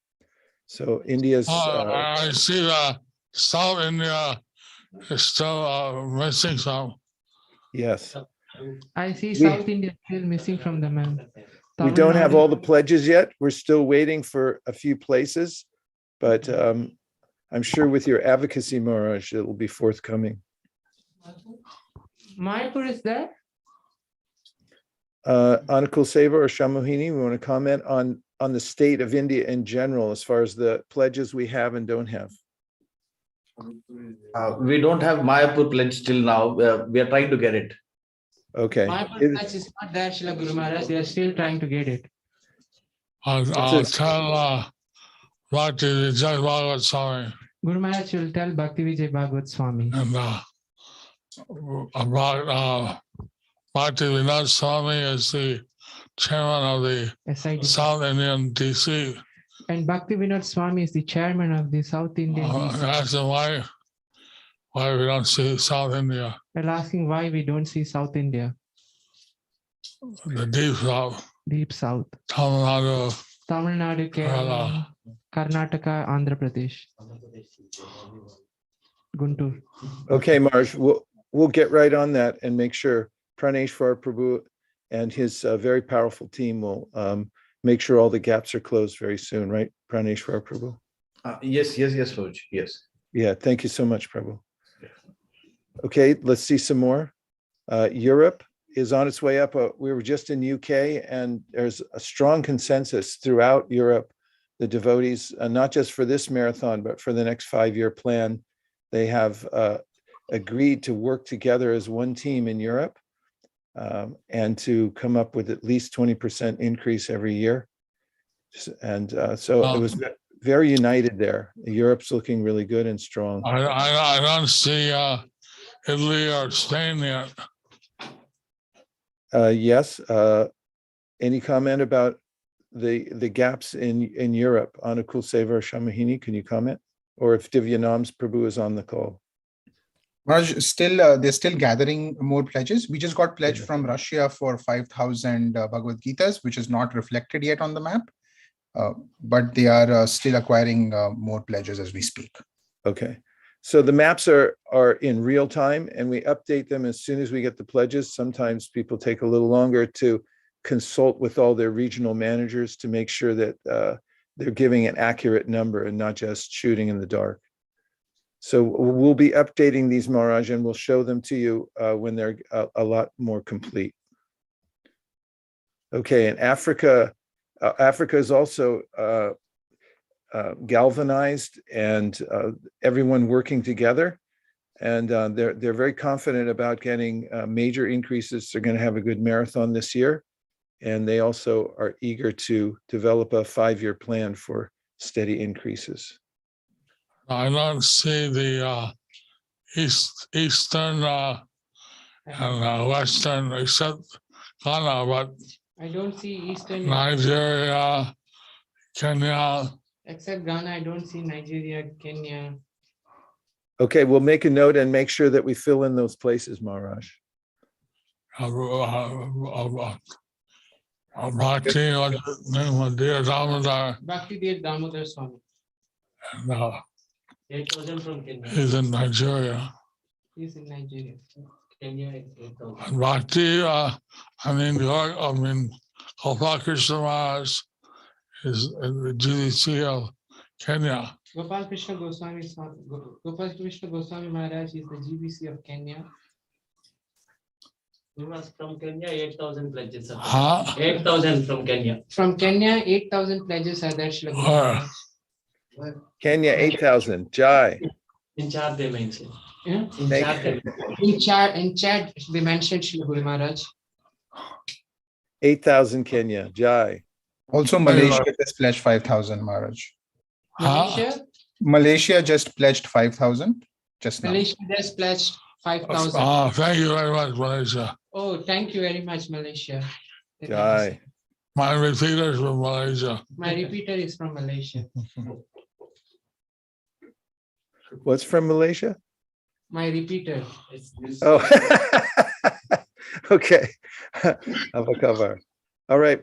A: So India's
H: I see South India is still missing some.
A: yes.
I: I see
A: We-
I: South India still missing from the map.
A: We don't have all the pledges yet. We're still waiting for a few places, but I'm sure with your advocacy, Maharaj, it will be forthcoming.
I: Mayapur is there?
A: Anukul Seva or Shamohini, we want to comment on the state of India in general, as far as the pledges we have and don't have.
C: We don't have Mayapur pledge till now. We are trying to get it.
A: Okay.
I: Mayapur pledge is not there, Srila Guru Maharaj. They are still trying to get it.
H: I'll tell Bhakti Vijay Bhagavat Swami
I: Guru Maharaj will tell Bhakti Vijay Bhagavat Swami.
H: and about Bhakti Vinod Swami is the chairman of the
I: SID.
H: South Indian DC.
I: And Bhakti Vinod Swami is the chairman of the South Indian DC.
H: Ask him why we don't see South India,
I: They're asking why we don't see South India,
H: the deep South,
I: deep South,
H: Tamil Nadu,
I: Tamil Nadu, Kerala, Karnataka, Andhra Pradesh, Guntur.
A: Okay, Marj, we'll get right on that and make sure Praneshwar Prabhu and his very powerful team will make sure all the gaps are closed very soon, right, Praneshwar Prabhu?
C: Yes, Prabhuji. Yes.
A: Yeah, thank you so much, Prabhu. Okay, let's see some more. Europe is on its way up. We were just in UK, and there's a strong consensus throughout Europe. The devotees, not just for this marathon, but for the next 5-year plan, they have agreed to work together as one team in Europe and to come up with at least 20% increase every year. And so it was very united there. Europe's looking really good and strong.
H: I don't see Italy or Spain yet.
A: Yes. Any comment about the gaps in Europe? Anukul Seva or Shamahini, can you comment? Or if Divyanam's Prabhu is on the call.
D: Maharaj, they're still gathering more pledges. We just got pledge from Russia for 5,000 Bhagavad Gitas, which is not reflected yet on the map. But they are still acquiring more pledges as we speak.
A: Okay. So the maps are in real time, and we update them as soon as we get the pledges. Sometimes people take a little longer to consult with all their regional managers to make sure that they're giving an accurate number and not just shooting in the dark. So we'll be updating these, Maharaj, and we'll show them to you when they're a lot more complete. Okay, and Africa is also galvanized and everyone working together. And they're very confident about getting major increases. They're going to have a good marathon this year. And they also are eager to develop a 5-year plan for steady increases.
H: I don't see the eastern and western, except Ghana, but
I: I don't see Eastern.
H: Nigeria, Kenya.
I: Except Ghana, I don't see Nigeria, Kenya.
A: Okay, we'll make a note and make sure that we fill in those places, Maharaj.
H: Bhakti, or dear Damodar,
I: Bhakti Dev Damodar Swami.
H: and
I: 8,000 from Kenya.
H: he's in Nigeria.
I: He's in Nigeria. Kenya is 8,000.
H: And Bhakti, Gopal Krishna Maharaj is in the GDC of Kenya.
I: Gopal Krishna Goswami Maharaj is the GBC of Kenya.
J: He was from Kenya, 8,000 pledges.
H: Huh?
J: 8,000 from Kenya.
I: From Kenya, 8,000 pledges are there, Srila Guru
H: Where?
I: Maharaj.
A: Kenya, 8,000. Jai.
J: In chart they mentioned.
I: Yeah?
J: In
A: Thank
J: chart they
I: In chat, they mentioned Srila Guru Maharaj.
A: 8,000 Kenya. Jai.
D: Also, Malaysia just pledged 5,000, Maharaj.
H: Huh?
I: Malaysia,
D: Malaysia just pledged 5,000 just now.
I: Malaysia just pledged
J: 5,000.
H: Thank you very much, Malaysia.
J: Oh, thank you very much, Malaysia.
A: Jai.
H: My repeaters from Malaysia.
J: My repeater is from Malaysia.
A: What's from Malaysia?
J: My repeater.
A: Oh, okay. Apa kabar? All right.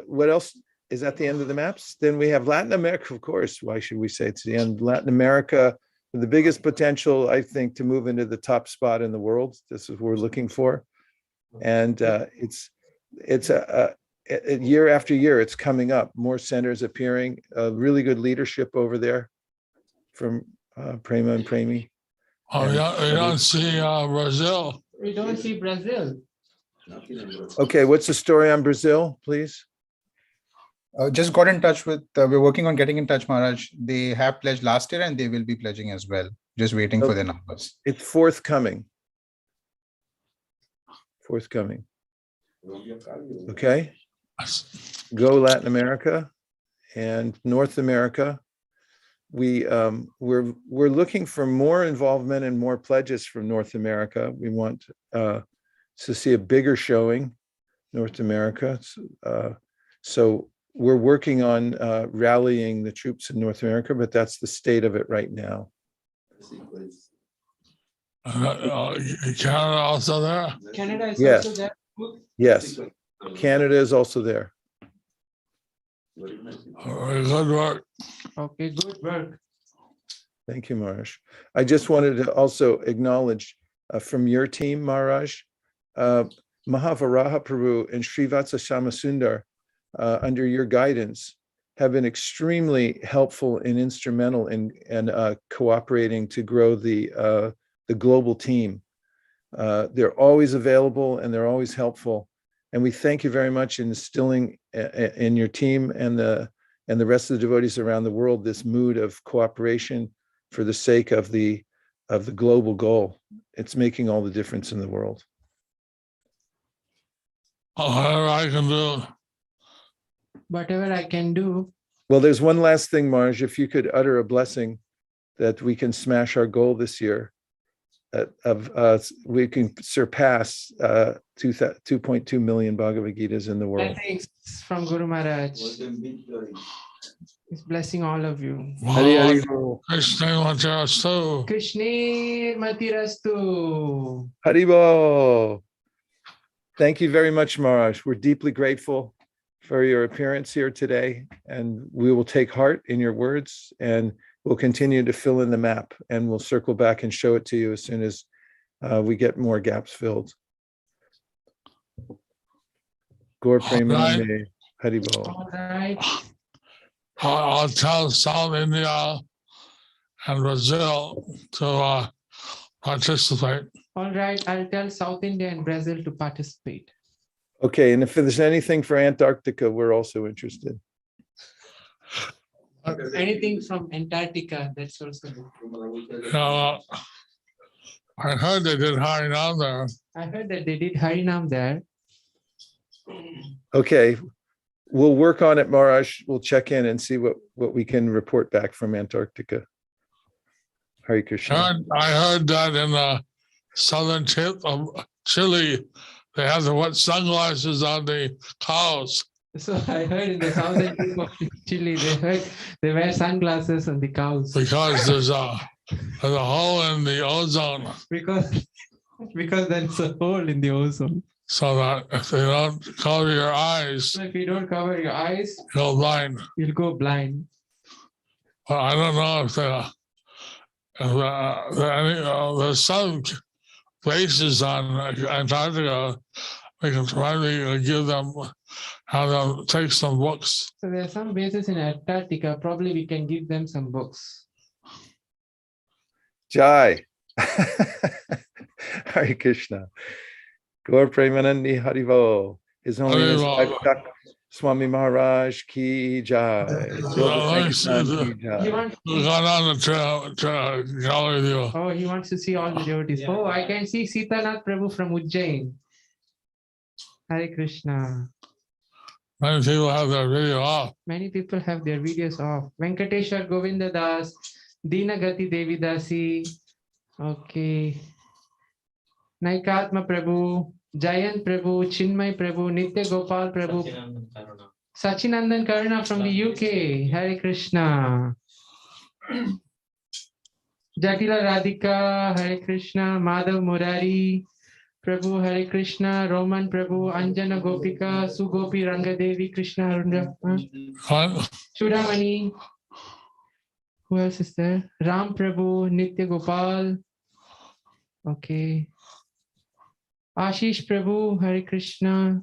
A: What else is at the end of the maps? Then we have Latin America, of course. Why should we say it's the end? Latin America, the biggest potential, I think, to move into the top spot in the world. This is what we're looking for. And it's a year after year, it's coming up. More centers appearing. Really good leadership over there from Prema and Premi.
H: Oh, yeah, we don't see Brazil.
J: We don't see Brazil.
A: Okay, what's the story on Brazil, please?
D: Just got in touch with, we're working on getting in touch, Maharaj. They have pledged last year and they will be pledging as well. Just waiting for their numbers.
A: It's forthcoming. Forthcoming. Okay. Go Latin America and North America. We're looking for more involvement and more pledges from North America. We want to see a bigger showing, North America. So we're working on rallying the troops in North America, but that's the state of it right now.
H: Canada also there?
J: Canada is
A: Yes.
J: also there.
A: Yes, Canada is also there.
H: Very good work.
J: Okay, good work.
A: Thank you, Maharaj. I just wanted to also acknowledge from your team, Maharaj, Mahavaraha Prabhu and Srivatsa Shamasundar, under your guidance, have been extremely helpful and instrumental in cooperating to grow the global team. They're always available and they're always helpful. And we thank you very much in instilling in your team and the rest of the devotees around the world this mood of cooperation for the sake of the global goal. It's making all the difference in the world.
H: Whatever I can do.
J: Whatever I can do.
A: Well, there's one last thing, Marj, if you could utter a blessing that we can smash our goal this year, we can surpass 2.2 million Bhagavad Gitas in the world.
J: Blessings from Guru Maharaj. He's blessing all of you.
A: Hari Hari Bol.
H: Krishna Matirastu.
J: Krishna Matirastu.
A: Hari Bol. Thank you very much, Maharaj. We're deeply grateful for your appearance here today, and we will take heart in your words, and we'll continue to fill in the map, and we'll circle back and show it to you as soon as we get more gaps filled. Gaur Premanande, Hari Bol.
J: All right.
H: I'll tell South India and Brazil to participate.
J: All right. I'll tell South India and Brazil to participate.
A: Okay, and if there's anything for Antarctica, we're also interested.
J: Anything from Antarctica, that's also good.
H: I heard they did Harinam there.
J: I heard that they did Harinam there.
A: Okay, we'll work on it, Maharaj. We'll check in and see what we can report back from Antarctica. Hare Krishna.
H: I heard that in the southern tip of Chile, they have to put sunglasses on the cows.
J: So I heard in the southern tip of Chile, they wear sunglasses on the cows.
H: Because there's a hole in the ozone.
J: Because there's a hole in the ozone.
H: So that if they don't cover your eyes,
J: So if you don't cover your eyes,
H: you'll blind.
J: you'll go blind.
H: But I don't know if there's some places on Antarctica, we can probably give them, have them take some books.
J: So there are some bases in Antarctica. Probably we can give them some books.
A: Jai. Hare Krishna. Gaur Premanandi Haribo. His Holiness Bhaktak Swami Maharaj ki jai.
J: He wants,
H: We've gone on to go with you.
J: oh, he wants to see all the devotees. Oh, I can see Sitanath Prabhu from Ujjain. Hare Krishna.
H: Many people have their video off.
J: Many people have their videos off. Venkateshwar Govinda Das, Dina Gati Devi Dasi. Okay. Naikatma Prabhu, Jayant Prabhu, Chinmay Prabhu, Nitya Gopal Prabhu, Sachinandan Karuna from the UK. Hare Krishna. Jatila Radhika, Hare Krishna. Madhav Murari, Prabhu, Hare Krishna. Roman Prabhu, Anjana Gopika, Sugopi Rangadevi, Krishna Arunda. Chudamani. Who else is there? Ram Prabhu, Nitya Gopal. Okay. Ashish Prabhu, Hare Krishna.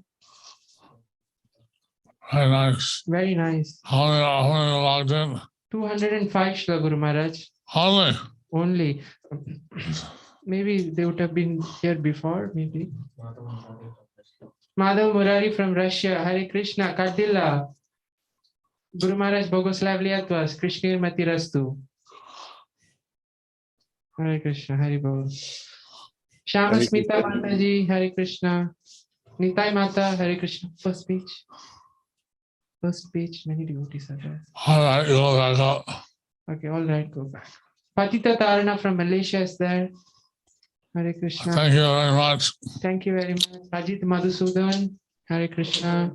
H: Very nice.
J: Very nice.
H: How many logged in?
J: 205 Shla Guru Maharaj.
H: Only.
J: Only. Maybe they would have been here before, maybe. Madhav Murari from Russia. Hare Krishna. Kadilla. Guru Maharaj Bogoslav Liatvas. Krishnir Matirastu. Hare Krishna. Hare Bol. Shama
A: Hare
J: Smita
A: Krishna.
J: Mataji. Hare Krishna. Nitai Mata. Hare Krishna. First page. First page. Many devotees are there.
H: All right, you go back up.
J: Okay, all right, go back. Patita Tarana from Malaysia is there. Hare Krishna.
H: Thank you very much.
J: Thank you very much. Ajit Madhusudan. Hare Krishna.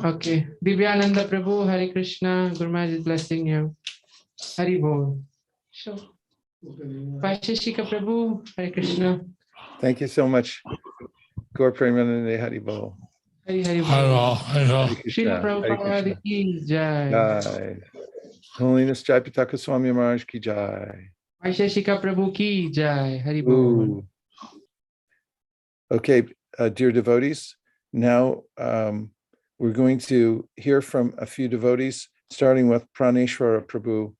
J: Okay. Divyananda Prabhu. Hare Krishna. Guru Maharaj is blessing you. Hari Bol. Sure. Vaisheshika Prabhu. Hare Krishna.
A: Thank you so much. Gaur Premanande Hari Bol.
J: Hari Hari
H: Hi,
J: Bol.
H: all. Hi, all.
A: Hare
J: Srila
A: Krishna. Hare
J: Prabhupada
A: Krishna.
J: ki jai.
A: Jai. Holiness Jaipataka Swami Maharaj ki jai.
J: Vaisheshika Prabhu ki jai. Hari Bol.
A: Ooh. Okay, dear devotees, now we're going to hear from a few devotees, starting with Praneshwara Prabhu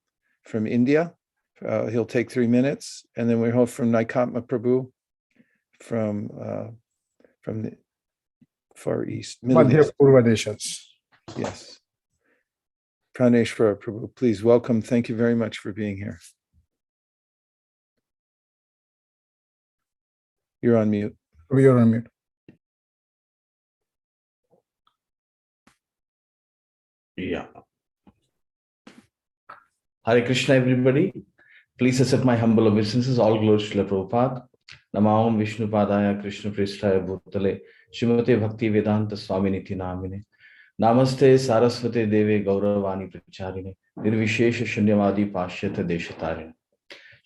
A: from India. He'll take 3 minutes, and then we'll hear from Naikatma Prabhu from the Far East, Middle
D: Madhya
A: East.
D: Purva Deshas.
A: Yes. Praneshwara Prabhu, please welcome. Thank you very much for being here. You're on mute.
D: We are on mute.
C: Yeah. Hare Krishna, everybody. Please accept my humble obeisances. All glories to Prabhupada. Namaham Vishnu Padaya Krishna Prishtaya Bhutale Shrimate Bhakti Vedanta Swami Niti Namine Namaste Saraswate Deve Gauravani Pracharine Nirvishesha Shunyavadi Pashyata Deshatarine.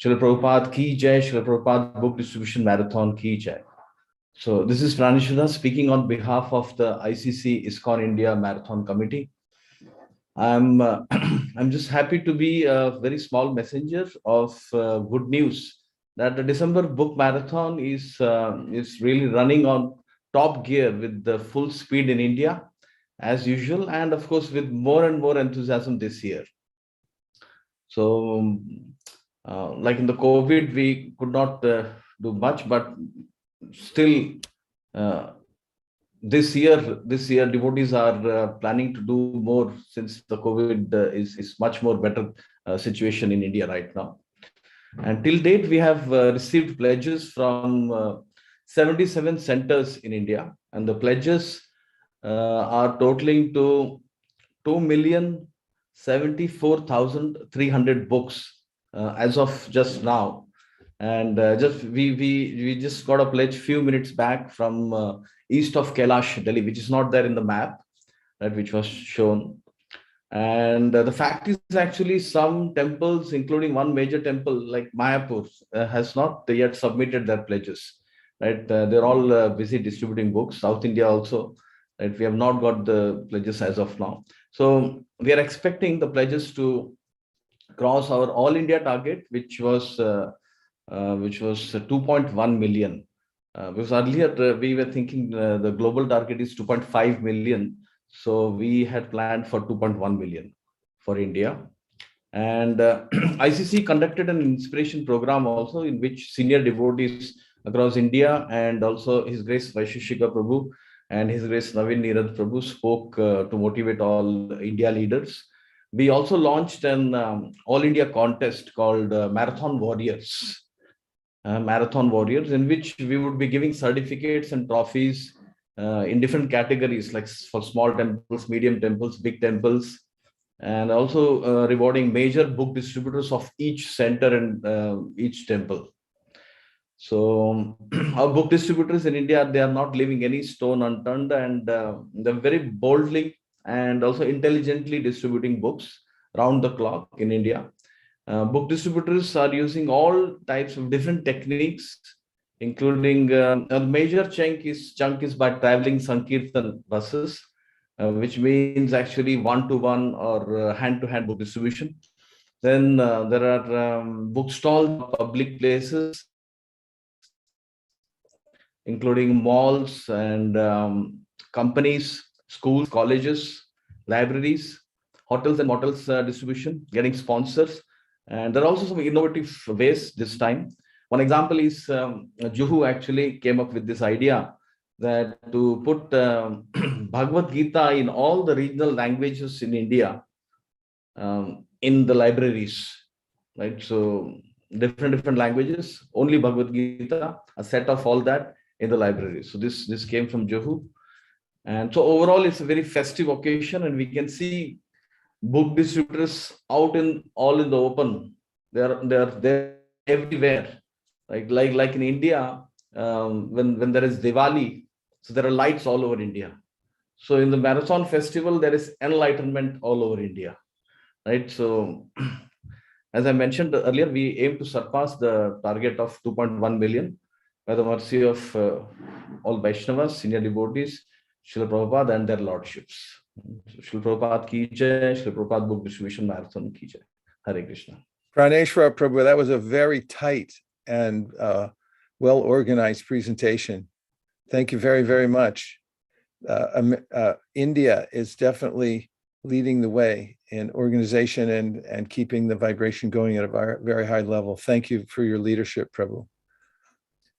C: Srila Prabhupada ki jai. Srila Prabhupada Book Distribution Marathon ki jai. So this is Praneshwara speaking on behalf of the ICC ISKCON India Marathon Committee. I'm just happy to be a very small messenger of good news that the December book marathon is really running on top gear with the full speed in India as usual, and of course with more and more enthusiasm this year. So like in the COVID, we could not do much, but still this year devotees are planning to do more, since the COVID is much more better situation in India right now. And till date, we have received pledges from 77 centers in India, and the pledges are totaling to 2,074,300 books as of just now. And we just got a pledge few minutes back from east of Kailash, Delhi, which is not there in the map, right, which was shown. And the fact is, actually, some temples, including one major temple like Mayapur, has not yet submitted their pledges. Right, they're all busy distributing books. South India also, right, we have not got the pledges as of now. So we are expecting the pledges to cross our all India target, which was 2.1 million. Because earlier we were thinking the global target is 2.5 million. So we had planned for 2.1 million for India. And ICC conducted an inspiration program also, in which senior devotees across India and also His Grace Vaisheshika Prabhu and His Grace Navin Nirad Prabhu spoke to motivate all India leaders. We also launched an all India contest called Marathon Warriors. Marathon Warriors, in which we would be giving certificates and trophies in different categories, like for small temples, medium temples, big temples, and also rewarding major book distributors of each center and each temple. So our book distributors in India, they are not leaving any stone unturned, and they're very boldly and also intelligently distributing books round the clock in India. Book distributors are using all types of different techniques, including a major chunk is by traveling Sankirtan buses, which means actually one-to-one or hand-to-hand book distribution. Then there are bookstall public places, including malls and companies, schools, colleges, libraries, hotels and motels distribution, getting sponsors. And there are also some innovative ways this time. One example is Juhu actually came up with this idea that to put Bhagavad Gita in all the regional languages in India in the libraries, right? So different languages, only Bhagavad Gita, a set of all that in the library. So this came from Juhu. And so overall, it's a very festive occasion, and we can see book distributors out in the open. They're everywhere. Like in India, when there is Diwali, so there are lights all over India. So in the Marathon Festival, there is enlightenment all over India, right? So as I mentioned earlier, we aim to surpass the target of 2.1 million by the mercy of all Vaishnavas, senior devotees, Srila Prabhupada and their lordships. Srila Prabhupada ki jai, Srila Prabhupada Book Distribution Marathon ki jai. Hare Krishna.
A: Praneshwar Prabhu, that was a very tight and well-organized presentation. Thank you very, very much. India is definitely leading the way in organization and keeping the vibration going at a very high level. Thank you for your leadership, Prabhu.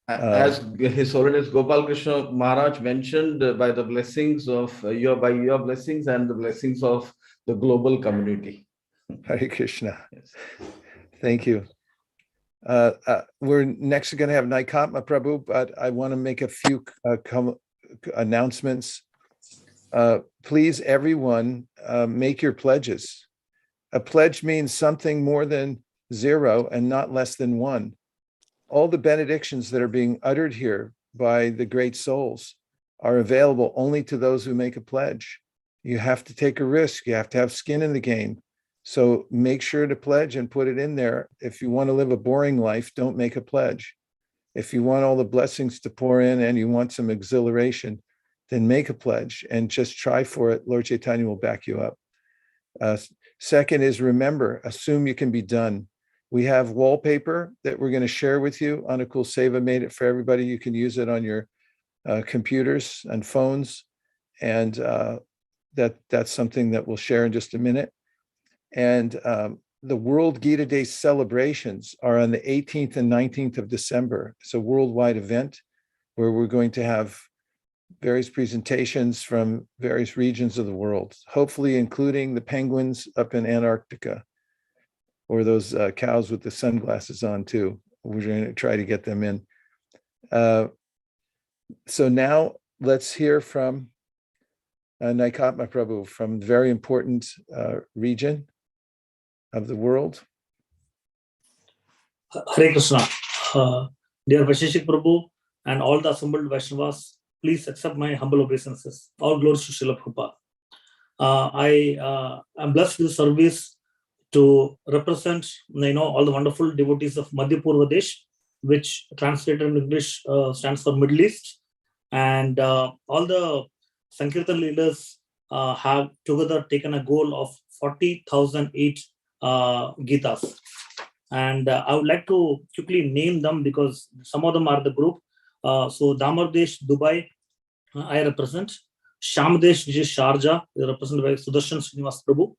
C: As His Holiness Gopal Krishna Maharaj mentioned, by the blessings of your blessings and the blessings of the global community.
A: Hare Krishna.
C: Yes.
A: Thank you. We're next going to have Naikatma Prabhu, but I want to make a few announcements. Please, everyone, make your pledges. A pledge means something more than 0 and not less than 1. All the benedictions that are being uttered here by the great souls are available only to those who make a pledge. You have to take a risk. You have to have skin in the game. So make sure to pledge and put it in there. If you want to live a boring life, don't make a pledge. If you want all the blessings to pour in and you want some exhilaration, then make a pledge and just try for it. Lord Chaitanya will back you up. Second is remember, assume you can be done. We have wallpaper that we're going to share with you. Anukul Seva made it for everybody. You can use it on your computers and phones. And that's something that we'll share in just a minute. And the World Gita Day celebrations are on the 18th and 19th of December. It's a worldwide event where we're going to have various presentations from various regions of the world, hopefully including the penguins up in Antarctica, or those cows with the sunglasses on too. We're going to try to get them in. So now let's hear from Naikatma Prabhu from the very important region of the world.
K: Hare Krishna. Dear Vaisheshik Prabhu and all the assembled Vaishnavas, please accept my humble obeisances. All glories to Srila Prabhupada. I am blessed with the service to represent, all the wonderful devotees of Madhya Purvadesh, which translated in English stands for Middle East. And all the Sankirtan leaders have together taken a goal of 40,008 Gitas. And I would like to quickly name them because some of them are the group. So Damardesh, Dubai, I represent. Shamdesh, which is Sharjah, is represented by Sudarshan Srinivas Prabhu.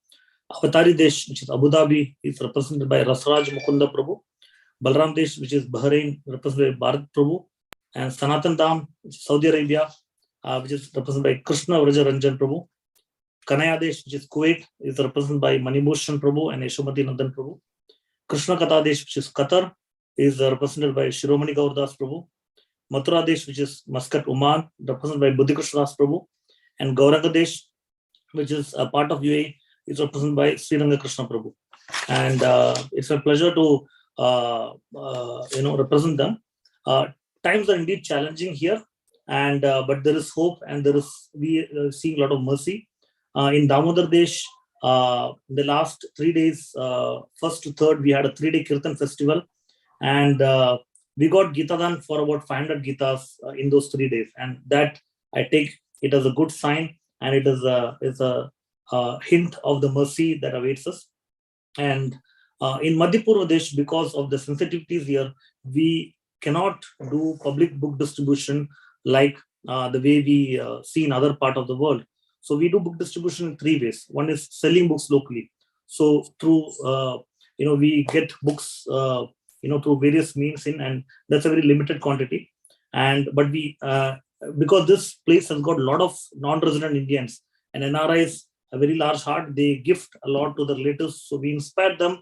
K: Avatari Desh, which is Abu Dhabi, is represented by Rasraj Mukunda Prabhu. Balram Desh, which is Bahrain, represented by Bharat Prabhu. And Sanatan Dham, which is Saudi Arabia, which is represented by Krishna Vraja Ranjan Prabhu. Kanaya Desh, which is Kuwait, is represented by Manibhushan Prabhu and Yashomati Nandan Prabhu. Krishna Kata Desh, which is Qatar, is represented by Shiromani Gaurdas Prabhu. Mathura Desh, which is Muscat, Oman, represented by Buddhi Krishna Das Prabhu. And Gauranga Desh, which is a part of UAE, is represented by Sriranga Krishna Prabhu. And it's a pleasure to represent them. times are indeed challenging here, and but there is hope, and we seeing a lot of mercy. In Damodar Desh, the last 3 days, first to third, we had a 3-day Kirtan festival, and we got Gita Dan for about 500 Gitas in those 3 days, and that I take it as a good sign, and it is a hint of the mercy that awaits us. And in Madhya Pradesh, because of the sensitivities here, we cannot do public book distribution like the way we see in other part of the world. So we do book distribution in 3 ways. One is selling books locally. So through we get books through various means in, and that's a very limited quantity. And but we because this place has got a lot of non-resident Indians and NRIs, a very large heart, they gift a lot to the relatives. So we inspired them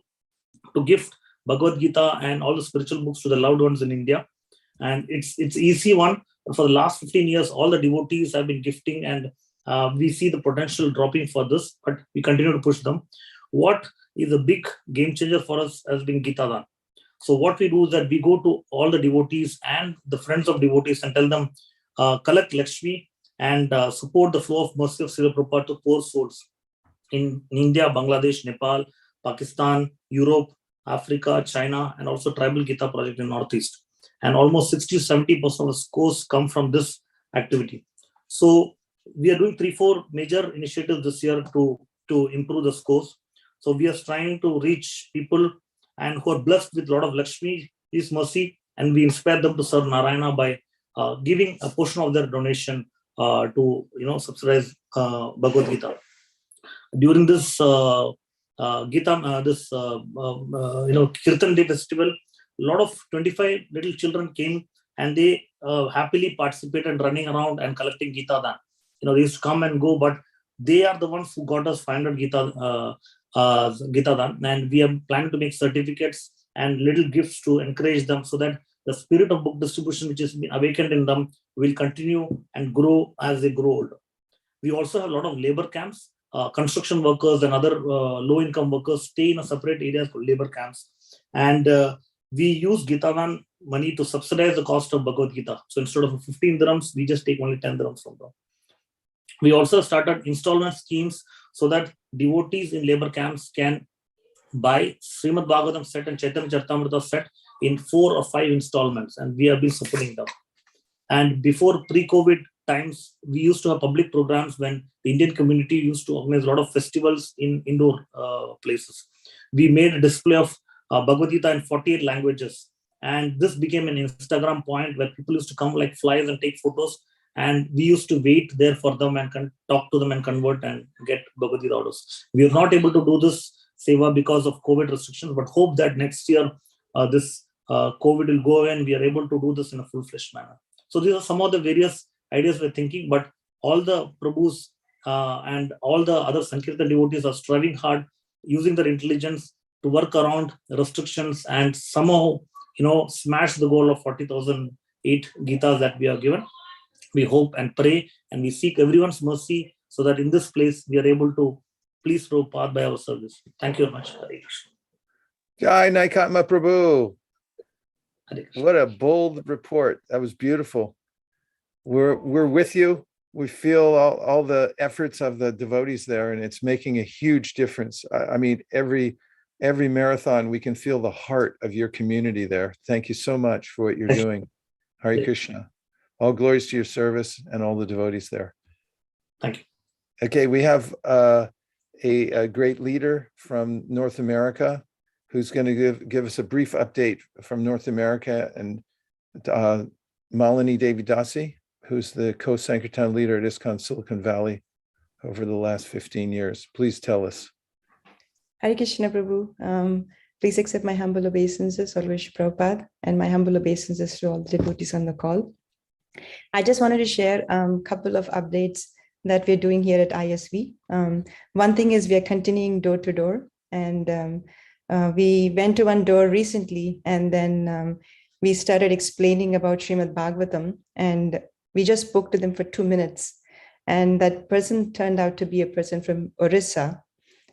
K: to gift Bhagavad Gita and all the spiritual books to the loved ones in India. And it's easy one. For the last 15 years, all the devotees have been gifting, and we see the potential dropping for this, but we continue to push them. What is a big game changer for us has been Gita Dan. So what we do is that we go to all the devotees and the friends of devotees and tell them, collect Lakshmi and support the flow of mercy of Srila Prabhupada to poor souls in India, Bangladesh, Nepal, Pakistan, Europe, Africa, China, and also Tribal Gita Project in Northeast. And almost 60-70% of the scores come from this activity. So we are doing 3-4 major initiatives this year to improve the scores. So we are trying to reach people and who are blessed with a lot of Lakshmi, His mercy, and we inspire them to serve Narayana by giving a portion of their donation to subsidize Bhagavad Gita. During this Kirtan Day festival, a lot of 25 little children came, and they happily participated running around and collecting Gita Dan. They used to come and go, but they are the ones who got us 500 Gita Dan, and we are planning to make certificates and little gifts to encourage them, so that the spirit of book distribution which has been awakened in them will continue and grow as they grow older. We also have a lot of labor camps. Construction workers and other low-income workers stay in a separate area for labor camps, and we use Gita Dan money to subsidize the cost of Bhagavad Gita. So instead of 15 dirhams, we just take only 10 dirhams from them. We also started installment schemes so that devotees in labor camps can buy Srimad Bhagavatam set and Chaitanya Charitamrita set in 4 or 5 installments, and we have been supporting them. And before pre-COVID times, we used to have public programs when the Indian community used to organize a lot of festivals in indoor places. We made a display of Bhagavad Gita in 48 languages, and this became an Instagram point where people used to come like flies and take photos, and we used to wait there for them and talk to them and convert and get Bhagavad Gita orders. We are not able to do this seva because of COVID restrictions, but hope that next year this COVID will go away and we are able to do this in a full-fledged manner. So these are some of the various ideas we're thinking, but all the Prabhus and all the other Sankirtan devotees are striving hard, using their intelligence to work around restrictions and somehow, smash the goal of 40,008 Gitas that we are given. We hope and pray and we seek everyone's mercy so that in this place we are able to please Prabhupada by our service. Thank you very much. Hare Krishna.
A: Jai Naikatma Prabhu.
K: Hare Krishna.
A: What a bold report. That was beautiful. We're with you. We feel all the efforts of the devotees there, and it's making a huge difference. I mean, every marathon, we can feel the heart of your community there. Thank you so much for what you're doing. Hare Krishna. All glories to your service and all the devotees there.
K: Thank you.
A: Okay, we have a great leader from North America who's going to give us a brief update from North America, and Malini Devidasi, who's the co-Sankirtan leader at ISKCON Silicon Valley over the last 15 years. Please tell us.
L: Hare Krishna Prabhu. Please accept my humble obeisances, always Prabhupada, and my humble obeisances to all the devotees on the call. I just wanted to share a couple of updates that we're doing here at ISV. One thing is we are continuing door to door, and we went to one door recently, and then we started explaining about Srimad Bhagavatam, and we just spoke to them for 2 minutes. And that person turned out to be a person from Orissa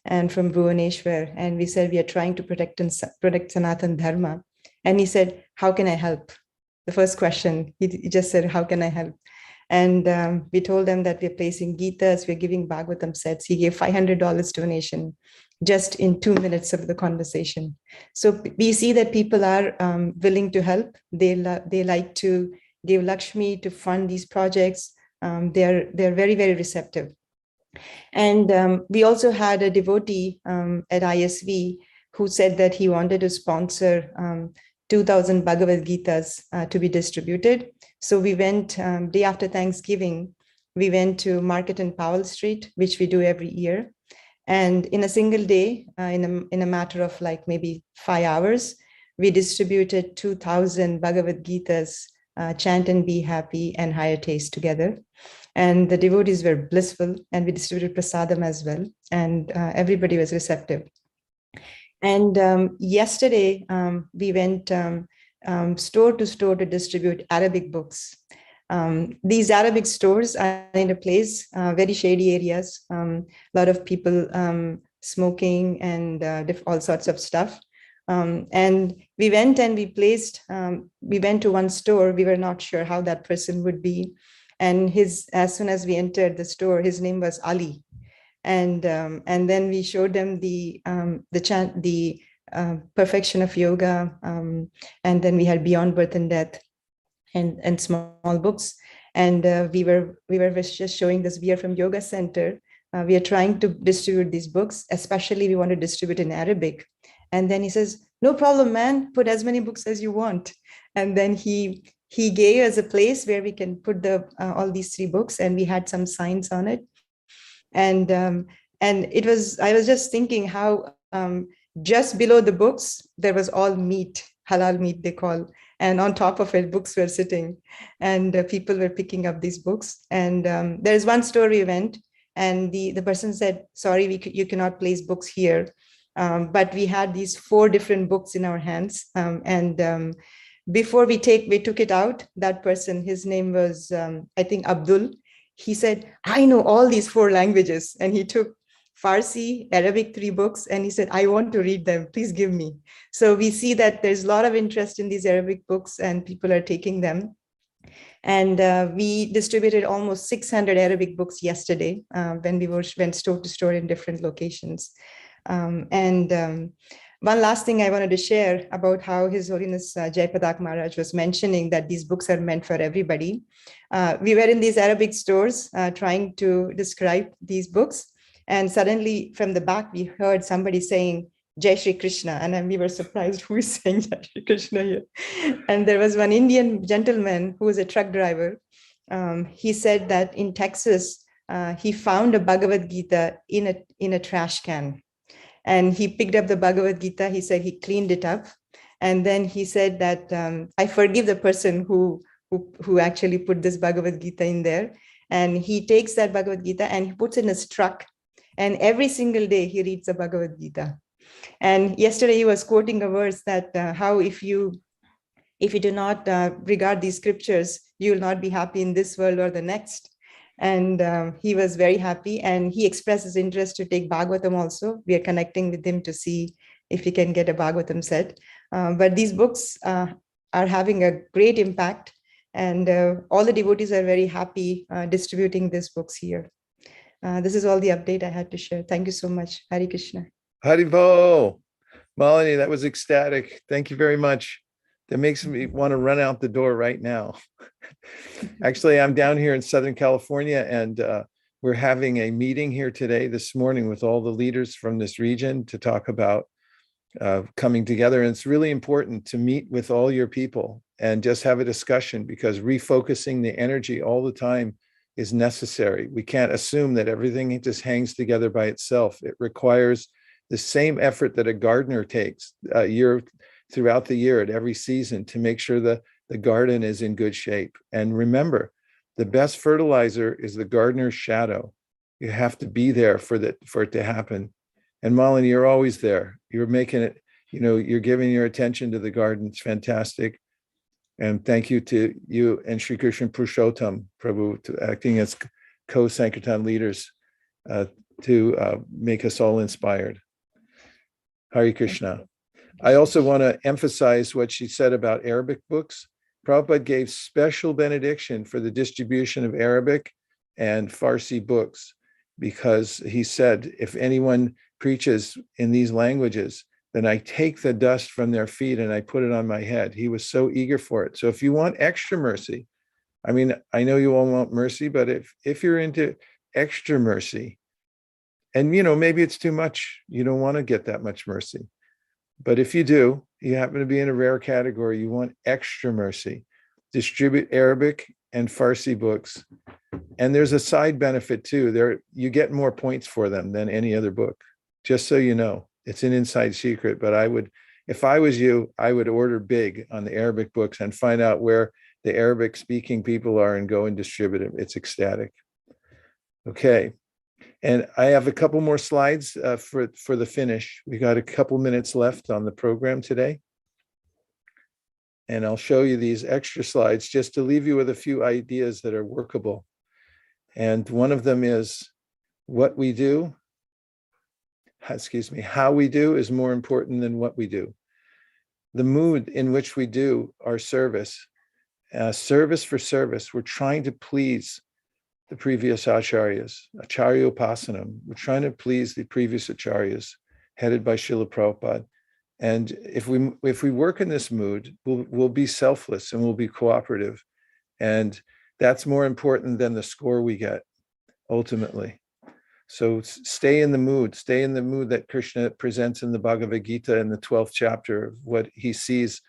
L: and from Bhuvaneshwar. And we said, we are trying to protect Sanatan Dharma. And he said, how can I help? the first question. He just said, how can I help? And we told him that we're placing Gitas, we're giving Bhagavatam sets. He gave $500 donation just in 2 minutes of the conversation. So we see that people are willing to help. They like to give Lakshmi to fund these projects. They're very, very receptive. And we also had a devotee at ISV who said that he wanted to sponsor 2,000 Bhagavad Gitas to be distributed. So we went day after Thanksgiving, we went to Market and Powell Street, which we do every year. And in a single day, in a matter of like maybe 5 hours, we distributed 2,000 Bhagavad Gitas, Chant and Be Happy and Higher Taste together. And the devotees were blissful, and we distributed prasadam as well. And everybody was receptive. And yesterday, we went store to store to distribute Arabic books. These Arabic stores are in a place, very shady areas, a lot of people smoking and all sorts of stuff. And we went and we placed, we went to one store, we were not sure how that person would be. And as soon as we entered the store, his name was Ali. And then we showed them the perfection of yoga. And then we had Beyond Birth and Death and small books. And we were just showing this. We are from Yoga Center. We are trying to distribute these books, especially we want to distribute in Arabic. And then he says, no problem, man, put as many books as you want. And then he gave us a place where we can put all these 3 books, and we had some signs on it. And it was, I was just thinking how just below the books, there was all meat, halal meat they call. And on top of it, books were sitting, and people were picking up these books. And there's one store we went, and the person said, sorry, you cannot place books here. But we had these 4 different books in our hands. Before we took it out, that person, his name was, I think, Abdul. He said, I know all these 4 languages. And he took Farsi, Arabic 3 books, and he said, I want to read them, please give me. So we see that there's a lot of interest in these Arabic books, and people are taking them. And we distributed almost 600 Arabic books yesterday when we went store to store in different locations. One last thing I wanted to share about how His Holiness Jaipadak Maharaj was mentioning that these books are meant for everybody. We were in these Arabic stores trying to describe these books. And suddenly from the back, we heard somebody saying, Jai Shri Krishna. And then we were surprised, who is saying Jai Shri Krishna here? And there was one Indian gentleman who was a truck driver. He said that in Texas, he found a Bhagavad Gita in a trash can. And he picked up the Bhagavad Gita. He said he cleaned it up. And then he said that I forgive the person who actually put this Bhagavad Gita in there. And he takes that Bhagavad Gita and he puts it in his truck. And every single day he reads the Bhagavad Gita. And yesterday he was quoting a verse that how if you do not regard these scriptures, you will not be happy in this world or the next. And he was very happy, and he expressed his interest to take Bhagavatam also. We are connecting with him to see if he can get a Bhagavatam set. But these books are having a great impact, and all the devotees are very happy distributing these books here. This is all the update I had to share. Thank you so much. Hare Krishna.
A: Haribo. Malini, that was ecstatic. Thank you very much. That makes me want to run out the door right now. Actually, I'm down here in Southern California, and we're having a meeting here today, this morning, with all the leaders from this region to talk about coming together. And it's really important to meet with all your people and just have a discussion, because refocusing the energy all the time is necessary. We can't assume that everything just hangs together by itself. It requires the same effort that a gardener takes throughout the year at every season to make sure that the garden is in good shape. And remember, the best fertilizer is the gardener's shadow. You have to be there for it to happen. And Malini, you're always there. You're making it, you're giving your attention to the garden. It's fantastic. And thank you to you and Sri Krishna Purushottam Prabhu to acting as co-Sankirtan leaders to make us all inspired. Hare Krishna. I also want to emphasize what she said about Arabic books. Prabhupada gave special benediction for the distribution of Arabic and Farsi books because he said, if anyone preaches in these languages, then I take the dust from their feet and I put it on my head. He was so eager for it. So if you want extra mercy, I mean, I know you all want mercy, but if you're into extra mercy, and maybe it's too much, you don't want to get that much mercy. But if you do, you happen to be in a rare category, you want extra mercy, distribute Arabic and Farsi books. And there's a side benefit too. You get more points for them than any other book, just so you know. It's an inside secret, but if I was you, I would order big on the Arabic books and find out where the Arabic speaking people are and go and distribute them. It's ecstatic. Okay. And I have a couple more slides for the finish. We got a couple minutes left on the program today. And I'll show you these extra slides just to leave you with a few ideas that are workable. And one of them is what we do, how we do is more important than what we do. The mood in which we do our service, service for service, we're trying to please the previous acharyas, acharya upasanam. We're trying to please the previous acharyas headed by Srila Prabhupada. And if we work in this mood, we'll be selfless and we'll be cooperative. And that's more important than the score we get, ultimately. So stay in the mood that Krishna presents in the Bhagavad Gita in the 12th chapter of what he sees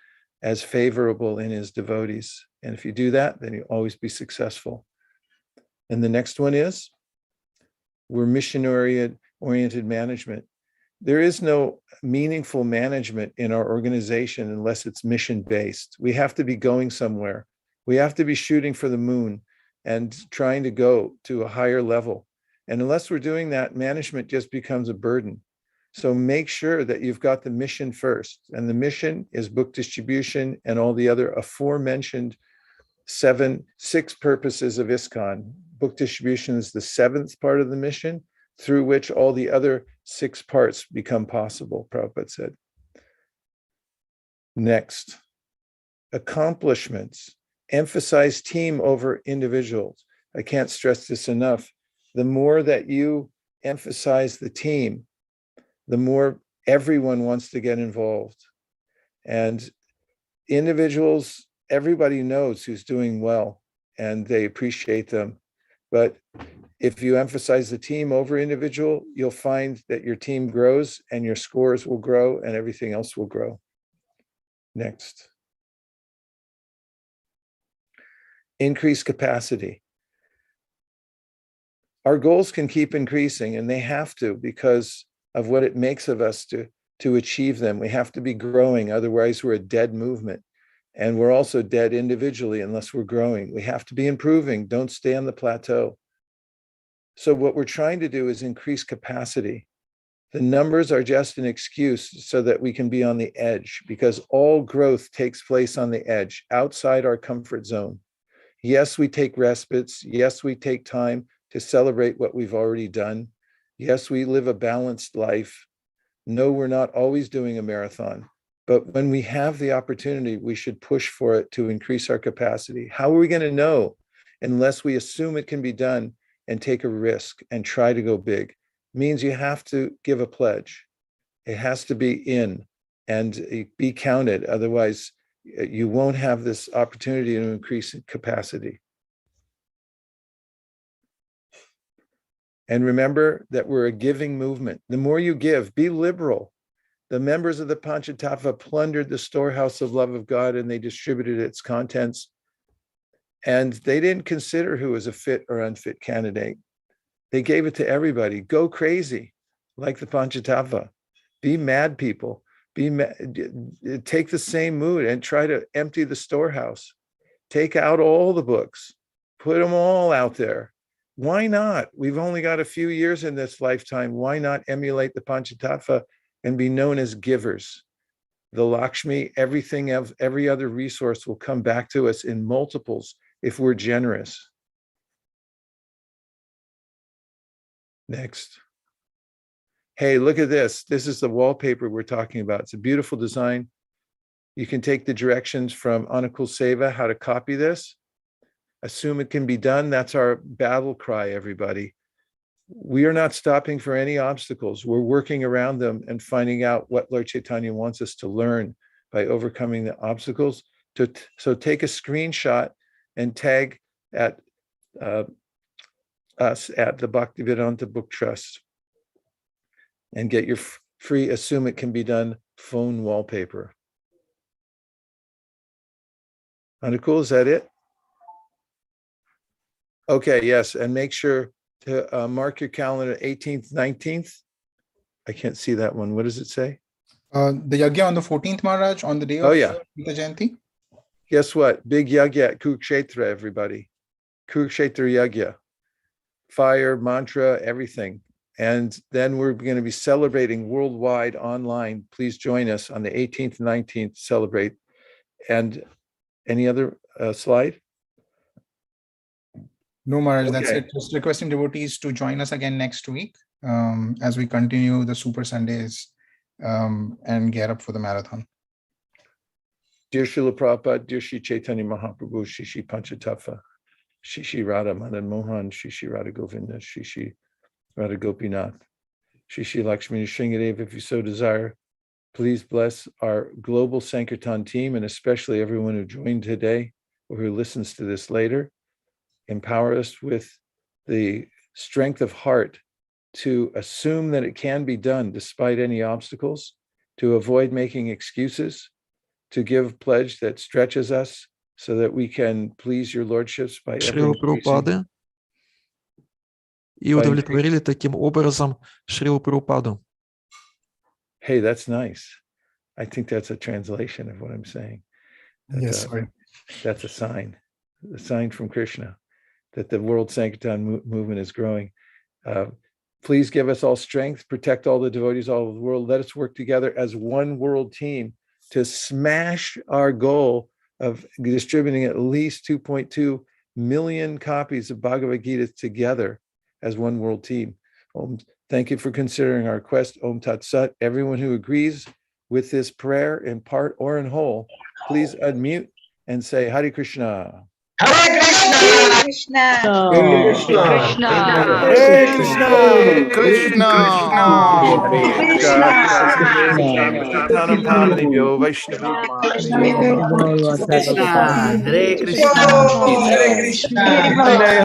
A: as favorable in his devotees. And if you do that, then you'll always be successful. And the next one is, we're mission-oriented management. There is no meaningful management in our organization unless it's mission-based. We have to be going somewhere. We have to be shooting for the moon and trying to go to a higher level. And unless we're doing that, management just becomes a burden. So make sure that you've got the mission first. And the mission is book distribution and all the other aforementioned six purposes of ISKCON. Book distribution is the seventh part of the mission, through which all the other 6 parts become possible, Prabhupada said. Next, accomplishments. Emphasize team over individuals. I can't stress this enough. The more that you emphasize the team, the more everyone wants to get involved. And individuals, everybody knows who's doing well and they appreciate them. But if you emphasize the team over individual, you'll find that your team grows and your scores will grow and everything else will grow. Next. Increase capacity. Our goals can keep increasing, and they have to because of what it makes of us to achieve them. We have to be growing, otherwise we're a dead movement. And we're also dead individually unless we're growing. We have to be improving. Don't stay on the plateau. So what we're trying to do is increase capacity. The numbers are just an excuse so that we can be on the edge, because all growth takes place on the edge, outside our comfort zone. Yes, we take respites. Yes, we take time to celebrate what we've already done. Yes, we live a balanced life. No, we're not always doing a marathon. But when we have the opportunity, we should push for it to increase our capacity. How are we going to know unless we assume it can be done and take a risk and try to go big? Means you have to give a pledge. It has to be in and be counted. Otherwise, you won't have this opportunity to increase capacity. And remember that we're a giving movement. The more you give, be liberal. The members of the Panchatattva plundered the storehouse of love of God and they distributed its contents. And they didn't consider who was a fit or unfit candidate. They gave it to everybody. Go crazy, like the Panchatattva. Be mad people. Take the same mood and try to empty the storehouse. Take out all the books. Put them all out there. Why not? We've only got a few years in this lifetime. Why not emulate the Panchatattva and be known as givers? The Lakshmi, everything else, every other resource will come back to us in multiples if we're generous. Next. Hey, look at this. This is the wallpaper we're talking about. It's a beautiful design. You can take the directions from Anukul Seva, how to copy this. Assume it can be done. That's our battle cry, everybody. We are not stopping for any obstacles. We're working around them and finding out what Lord Chaitanya wants us to learn by overcoming the obstacles. So take a screenshot and tag at us at the Bhaktivedanta Book Trust and get your free Assume It Can Be Done phone wallpaper. Anukul, is that it? Okay, yes, and make sure to mark your calendar 18th, 19th. I can't see that one. What does it say?
D: The yagya on the 14th, Maharaj, on the day of Gita Jayanti.
A: Guess what? Big yagya at Kurukshetra, everybody. Kurukshetra yagya. Fire, mantra, everything. And then we're going to be celebrating worldwide online. Please join us on the 18th and 19th, celebrate. And any other slide?
D: No, Maharaj, that's
A: Okay.
D: it. Just requesting devotees to join us again next week as we continue the Super Sundays and gear up for the marathon.
A: Dear Srila Prabhupada, dear Shri Chaitanya Mahaprabhu, Shri Shri Panchatattva, Shri Shri Radha Madan Mohan, Shri Shri Radha Govinda, Shri Shri Radha Gopinath, Shri Shri Lakshmi Shringadev, if you so desire, please bless our global Sankirtan team and especially everyone who joined today or who listens to this later. Empower us with the strength of heart to assume that it can be done despite any obstacles, to avoid making excuses, to give pledge that stretches us so that we can please your lordships by
M: Шрила Прабхупады и удовлетворили таким образом Шрилу Прабхупаду.
A: Hey, that's nice. I think that's a translation of what I'm saying. That's a sign from Krishna that the World Sankirtan movement is growing. Please give us all strength, protect all the devotees all over the world. Let us work together as one world team to smash our goal of distributing at least 2.2 million copies of Bhagavad Gita together as one world team. Thank you for considering our request. Om Tat Sat. Everyone who agrees with this prayer in part or in whole, please unmute and say Hare Krishna.
N: Hare Krishna.
B: Hare Krishna.
A: Hare Krishna.
D: Krishna.
N: Hare Krishna. Hare Krishna.